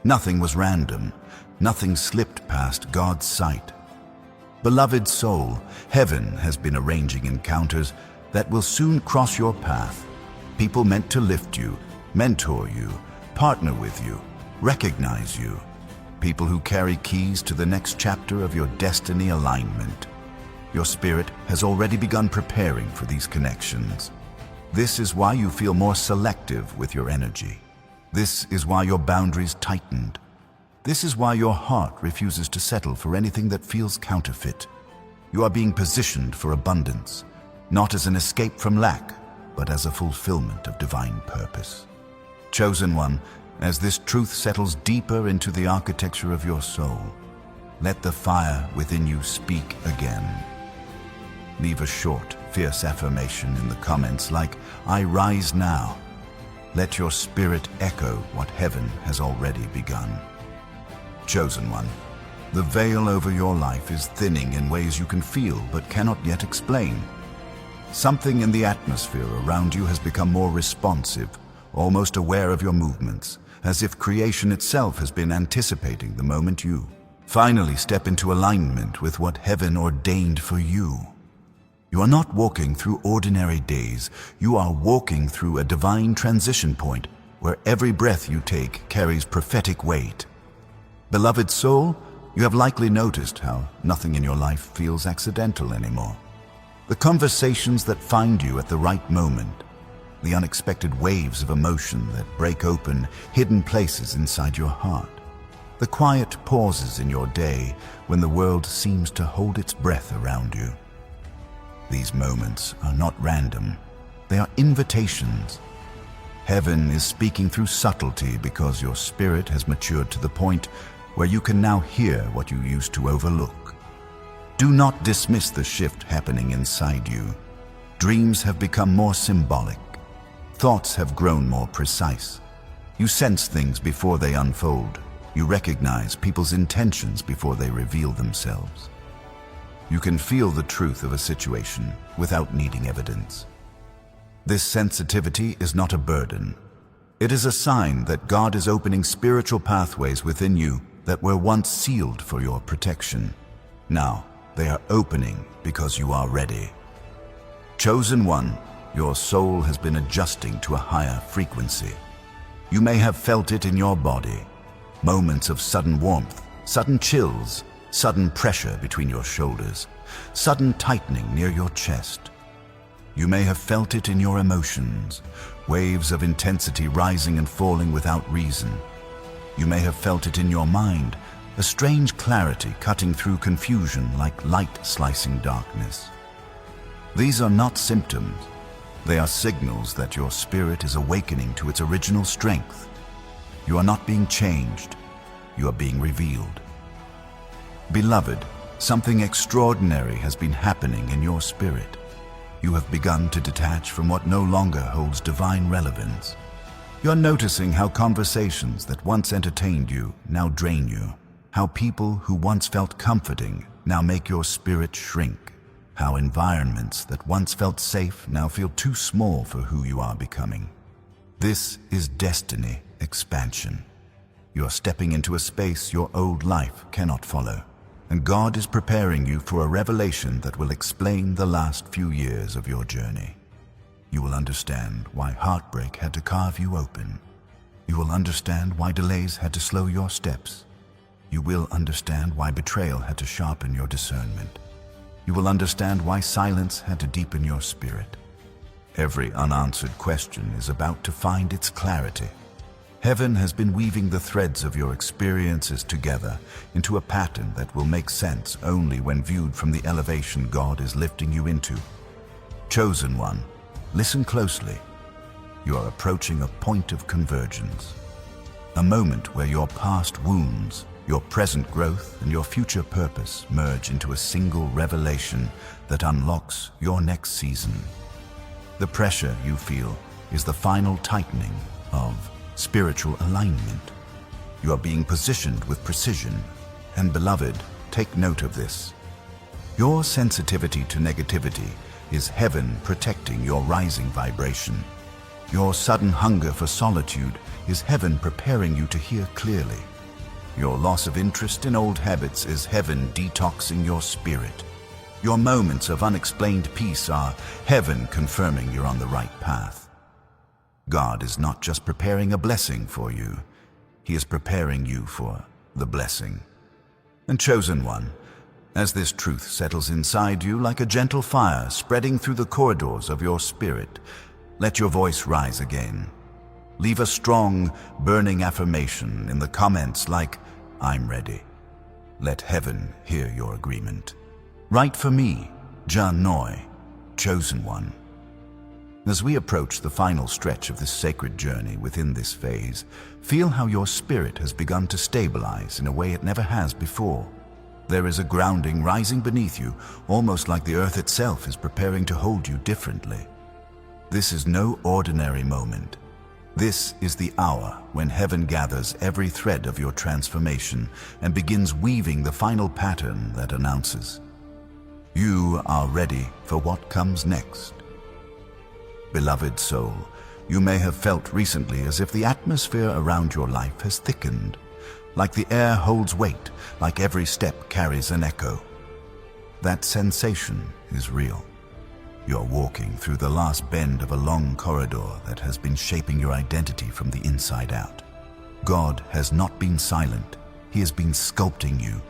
Nothing was random. Nothing slipped past God's sight. Beloved soul, heaven has been arranging encounters that will soon cross your path. People meant to lift you, mentor you, partner with you, recognize you. People who carry keys to the next chapter of your destiny alignment. Your spirit has already begun preparing for these connections. This is why you feel more selective with your energy. This is why your boundaries tightened. This is why your heart refuses to settle for anything that feels counterfeit. You are being positioned for abundance, not as an escape from lack, but as a fulfillment of divine purpose. Chosen one, as this truth settles deeper into the architecture of your soul, let the fire within you speak again. Leave a short, fierce affirmation in the comments like, "I rise now." Let your spirit echo what heaven has already begun. Chosen one, the veil over your life is thinning in ways you can feel but cannot yet explain. Something in the atmosphere around you has become more responsive, almost aware of your movements, as if creation itself has been anticipating the moment you finally step into alignment with what heaven ordained for you. You are not walking through ordinary days. You are walking through a divine transition point where every breath you take carries prophetic weight. Beloved soul, you have likely noticed how nothing in your life feels accidental anymore. The conversations that find you at the right moment, the unexpected waves of emotion that break open hidden places inside your heart, the quiet pauses in your day when the world seems to hold its breath around you. These moments are not random. They are invitations. Heaven is speaking through subtlety because your spirit has matured to the point where you can now hear what you used to overlook. Do not dismiss the shift happening inside you. Dreams have become more symbolic. Thoughts have grown more precise. You sense things before they unfold. You recognize people's intentions before they reveal themselves. You can feel the truth of a situation without needing evidence. This sensitivity is not a burden. It is a sign that God is opening spiritual pathways within you that were once sealed for your protection. Now, they are opening because you are ready. Chosen one, your soul has been adjusting to a higher frequency. You may have felt it in your body. Moments of sudden warmth, sudden chills, sudden pressure between your shoulders, sudden tightening near your chest. You may have felt it in your emotions, waves of intensity rising and falling without reason. You may have felt it in your mind, a strange clarity cutting through confusion like light slicing darkness. These are not symptoms. They are signals that your spirit is awakening to its original strength. You are not being changed. You are being revealed. Beloved, something extraordinary has been happening in your spirit. You have begun to detach from what no longer holds divine relevance. You are noticing how conversations that once entertained you now drain you, how people who once felt comforting now make your spirit shrink, how environments that once felt safe now feel too small for who you are becoming. This is destiny expansion. You are stepping into a space your old life cannot follow. And God is preparing you for a revelation that will explain the last few years of your journey. You will understand why heartbreak had to carve you open. You will understand why delays had to slow your steps. You will understand why betrayal had to sharpen your discernment. You will understand why silence had to deepen your spirit. Every unanswered question is about to find its clarity. Heaven has been weaving the threads of your experiences together into a pattern that will make sense only when viewed from the elevation God is lifting you into. Chosen one, listen closely. You are approaching a point of convergence. A moment where your past wounds, your present growth, and your future purpose merge into a single revelation that unlocks your next season. The pressure you feel is the final tightening of spiritual alignment. You are being positioned with precision, and beloved, take note of this. Your sensitivity to negativity is heaven protecting your rising vibration. Your sudden hunger for solitude is heaven preparing you to hear clearly. Your loss of interest in old habits is heaven detoxing your spirit. Your moments of unexplained peace are heaven confirming you're on the right path. God is not just preparing a blessing for you, He is preparing you for the blessing. And chosen one, as this truth settles inside you like a gentle fire spreading through the corridors of your spirit, let your voice rise again. Leave a strong, burning affirmation in the comments like, "I'm ready." Let heaven hear your agreement. Write for me, John Noy, chosen one. As we approach the final stretch of this sacred journey within this phase, feel how your spirit has begun to stabilize in a way it never has before. There is a grounding rising beneath you, almost like the earth itself is preparing to hold you differently. This is no ordinary moment. This is the hour when heaven gathers every thread of your transformation and begins weaving the final pattern that announces, you are ready for what comes next. Beloved soul, you may have felt recently as if the atmosphere around your life has thickened, like the air holds weight, like every step carries an echo. That sensation is real. You're walking through the last bend of a long corridor that has been shaping your identity from the inside out. God has not been silent. He has been sculpting you.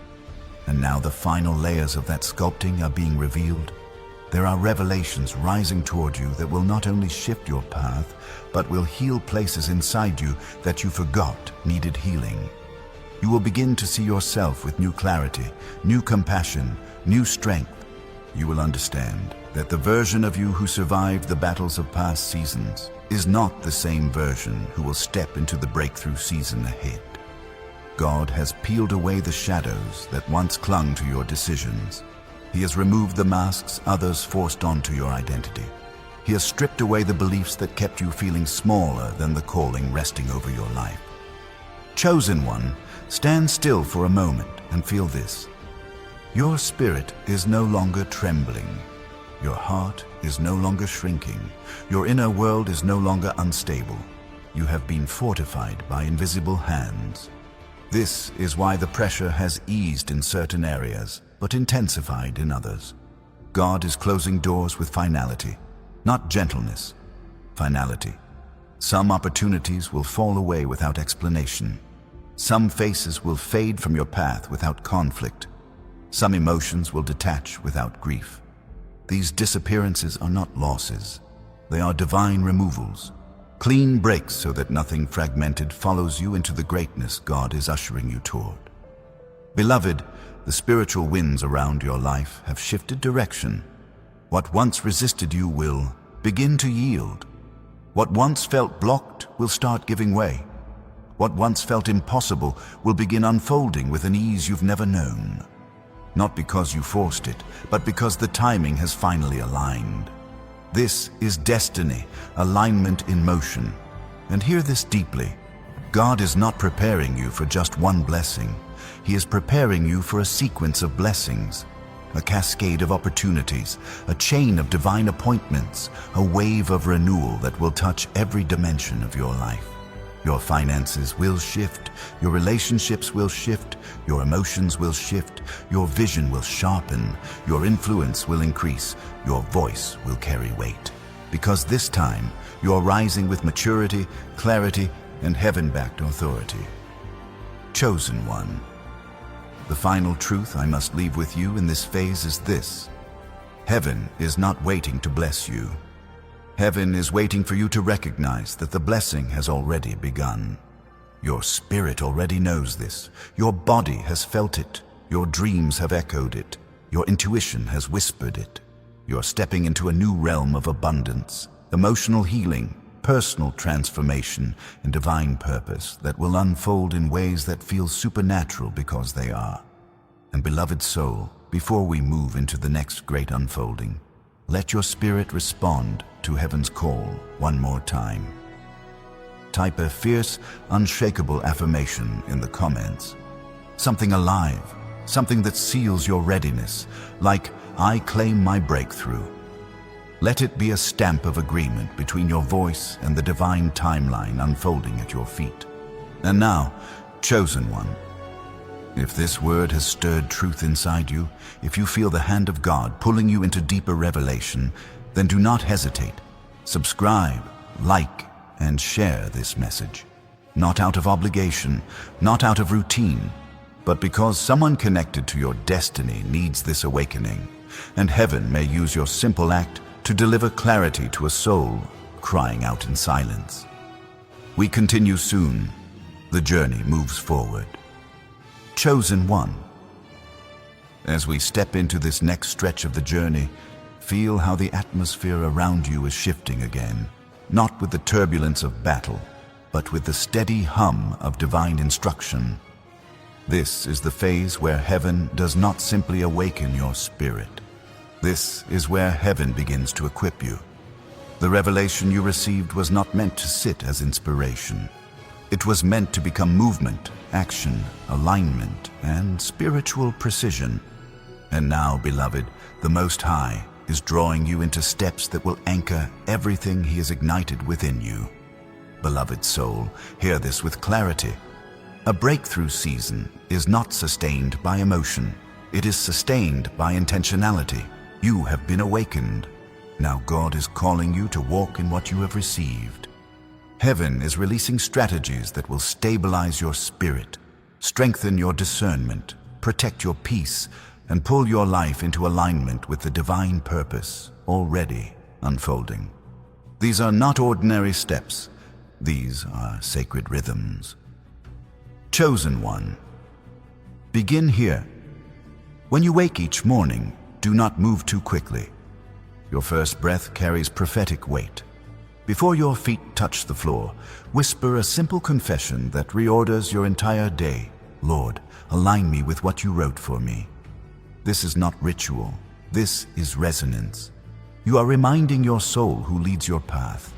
And now the final layers of that sculpting are being revealed. There are revelations rising toward you that will not only shift your path, but will heal places inside you that you forgot needed healing. You will begin to see yourself with new clarity, new compassion, new strength. You will understand that the version of you who survived the battles of past seasons is not the same version who will step into the breakthrough season ahead. God has peeled away the shadows that once clung to your decisions. He has removed the masks others forced onto your identity. He has stripped away the beliefs that kept you feeling smaller than the calling resting over your life. Chosen one, stand still for a moment and feel this. Your spirit is no longer trembling. Your heart is no longer shrinking. Your inner world is no longer unstable. You have been fortified by invisible hands. This is why the pressure has eased in certain areas, but intensified in others. God is closing doors with finality, not gentleness, finality. Some opportunities will fall away without explanation. Some faces will fade from your path without conflict. Some emotions will detach without grief. These disappearances are not losses. They are divine removals, clean breaks so that nothing fragmented follows you into the greatness God is ushering you toward. Beloved, the spiritual winds around your life have shifted direction. What once resisted you will begin to yield. What once felt blocked will start giving way. What once felt impossible will begin unfolding with an ease you've never known. Not because you forced it, but because the timing has finally aligned. This is destiny, alignment in motion. And hear this deeply. God is not preparing you for just one blessing. He is preparing you for a sequence of blessings, a cascade of opportunities, a chain of divine appointments, a wave of renewal that will touch every dimension of your life. Your finances will shift, your relationships will shift, your emotions will shift, your vision will sharpen, your influence will increase, your voice will carry weight. Because this time, you're rising with maturity, clarity, and heaven-backed authority. Chosen one. The final truth I must leave with you in this phase is this. Heaven is not waiting to bless you. Heaven is waiting for you to recognize that the blessing has already begun. Your spirit already knows this. Your body has felt it. Your dreams have echoed it. Your intuition has whispered it. You're stepping into a new realm of abundance, emotional healing, personal transformation, and divine purpose that will unfold in ways that feel supernatural because they are. And beloved soul, before we move into the next great unfolding, let your spirit respond to heaven's call one more time. Type a fierce, unshakable affirmation in the comments. Something alive, something that seals your readiness, like, I claim my breakthrough. Let it be a stamp of agreement between your voice and the divine timeline unfolding at your feet. And now, chosen one, if this word has stirred truth inside you, if you feel the hand of God pulling you into deeper revelation, then do not hesitate. Subscribe, like, and share this message. Not out of obligation, not out of routine, but because someone connected to your destiny needs this awakening, and heaven may use your simple act to deliver clarity to a soul crying out in silence. We continue soon. The journey moves forward. Chosen one. As we step into this next stretch of the journey, feel how the atmosphere around you is shifting again, not with the turbulence of battle, but with the steady hum of divine instruction. This is the phase where heaven does not simply awaken your spirit. This is where heaven begins to equip you. The revelation you received was not meant to sit as inspiration. It was meant to become movement, action, alignment, and spiritual precision. And now, beloved, the Most High is drawing you into steps that will anchor everything He has ignited within you. Beloved soul, hear this with clarity. A breakthrough season is not sustained by emotion. It is sustained by intentionality. You have been awakened. Now God is calling you to walk in what you have received. Heaven is releasing strategies that will stabilize your spirit, strengthen your discernment, protect your peace, and pull your life into alignment with the divine purpose already unfolding. These are not ordinary steps. These are sacred rhythms. Chosen one. Begin here. When you wake each morning, do not move too quickly. Your first breath carries prophetic weight. Before your feet touch the floor, whisper a simple confession that reorders your entire day. Lord, align me with what you wrote for me. This is not ritual. This is resonance. You are reminding your soul who leads your path.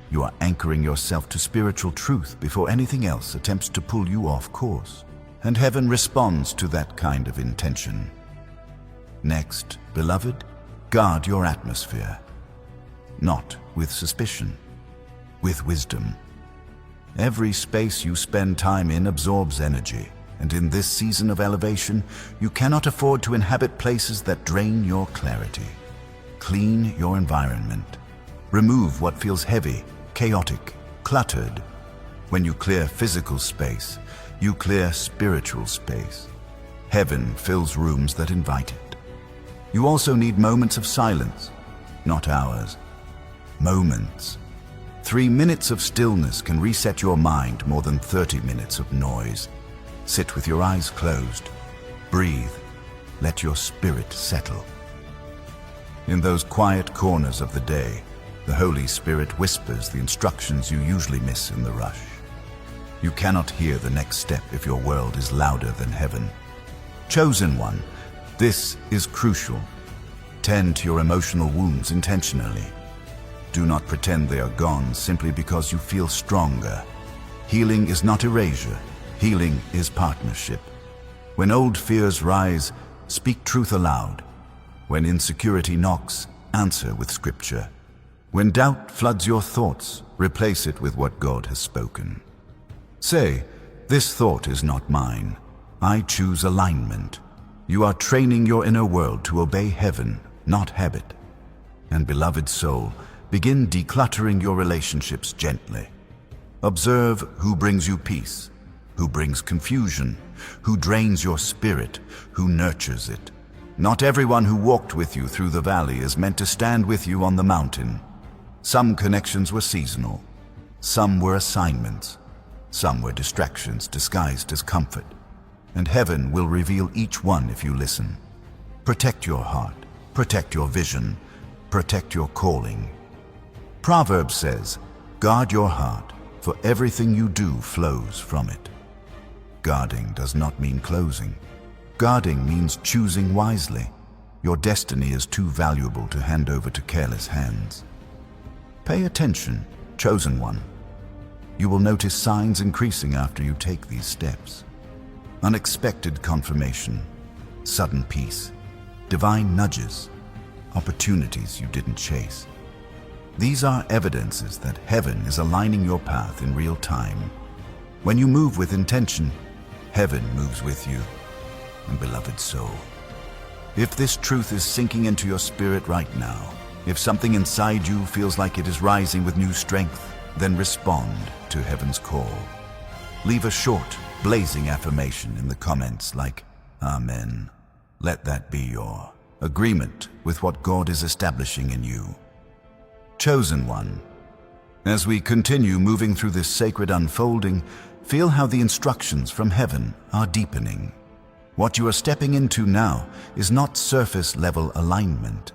You are anchoring yourself to spiritual truth before anything else attempts to pull you off course. And heaven responds to that kind of intention. Next, beloved, guard your atmosphere. Not with suspicion, with wisdom. Every space you spend time in absorbs energy, and in this season of elevation, you cannot afford to inhabit places that drain your clarity. Clean your environment. Remove what feels heavy, chaotic, cluttered. When you clear physical space, you clear spiritual space. Heaven fills rooms that invite it. You also need moments of silence, not hours. Moments. 3 minutes of stillness can reset your mind more than 30 minutes of noise. Sit with your eyes closed. Breathe. Let your spirit settle. In those quiet corners of the day, the Holy Spirit whispers the instructions you usually miss in the rush. You cannot hear the next step if your world is louder than heaven. Chosen one, this is crucial. Tend to your emotional wounds intentionally. Do not pretend they are gone simply because you feel stronger. Healing is not erasure. Healing is partnership. When old fears rise, speak truth aloud. When insecurity knocks, answer with scripture. When doubt floods your thoughts, replace it with what God has spoken. Say, this thought is not mine. I choose alignment. You are training your inner world to obey heaven, not habit. And beloved soul, begin decluttering your relationships gently. Observe who brings you peace, who brings confusion, who drains your spirit, who nurtures it. Not everyone who walked with you through the valley is meant to stand with you on the mountain. Some connections were seasonal. Some were assignments. Some were distractions disguised as comfort. And heaven will reveal each one if you listen. Protect your heart. Protect your vision. Protect your calling. Proverbs says, guard your heart, for everything you do flows from it. Guarding does not mean closing. Guarding means choosing wisely. Your destiny is too valuable to hand over to careless hands. Pay attention, chosen one. You will notice signs increasing after you take these steps. Unexpected confirmation, sudden peace, divine nudges, opportunities you didn't chase. These are evidences that heaven is aligning your path in real time. When you move with intention, heaven moves with you. And beloved soul, if this truth is sinking into your spirit right now, if something inside you feels like it is rising with new strength, then respond to heaven's call. Leave a short, blazing affirmation in the comments like, Amen. Let that be your agreement with what God is establishing in you. Chosen one, as we continue moving through this sacred unfolding, feel how the instructions from heaven are deepening. What you are stepping into now is not surface-level alignment.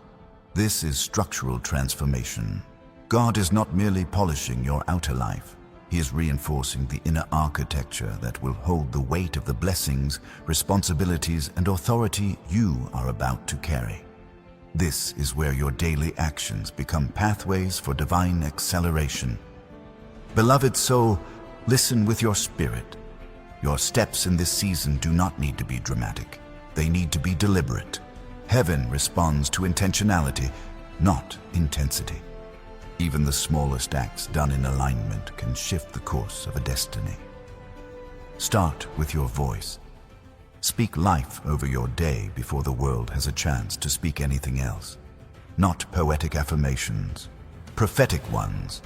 This is structural transformation. God is not merely polishing your outer life. He is reinforcing the inner architecture that will hold the weight of the blessings, responsibilities, and authority you are about to carry. This is where your daily actions become pathways for divine acceleration. Beloved soul, listen with your spirit. Your steps in this season do not need to be dramatic. They need to be deliberate. Heaven responds to intentionality, not intensity. Even the smallest acts done in alignment can shift the course of a destiny. Start with your voice. Speak life over your day before the world has a chance to speak anything else. Not poetic affirmations, prophetic ones.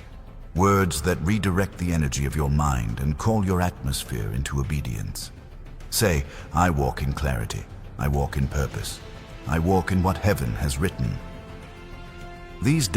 Words that redirect the energy of your mind and call your atmosphere into obedience. Say, I walk in clarity. I walk in purpose. I walk in what heaven has written. These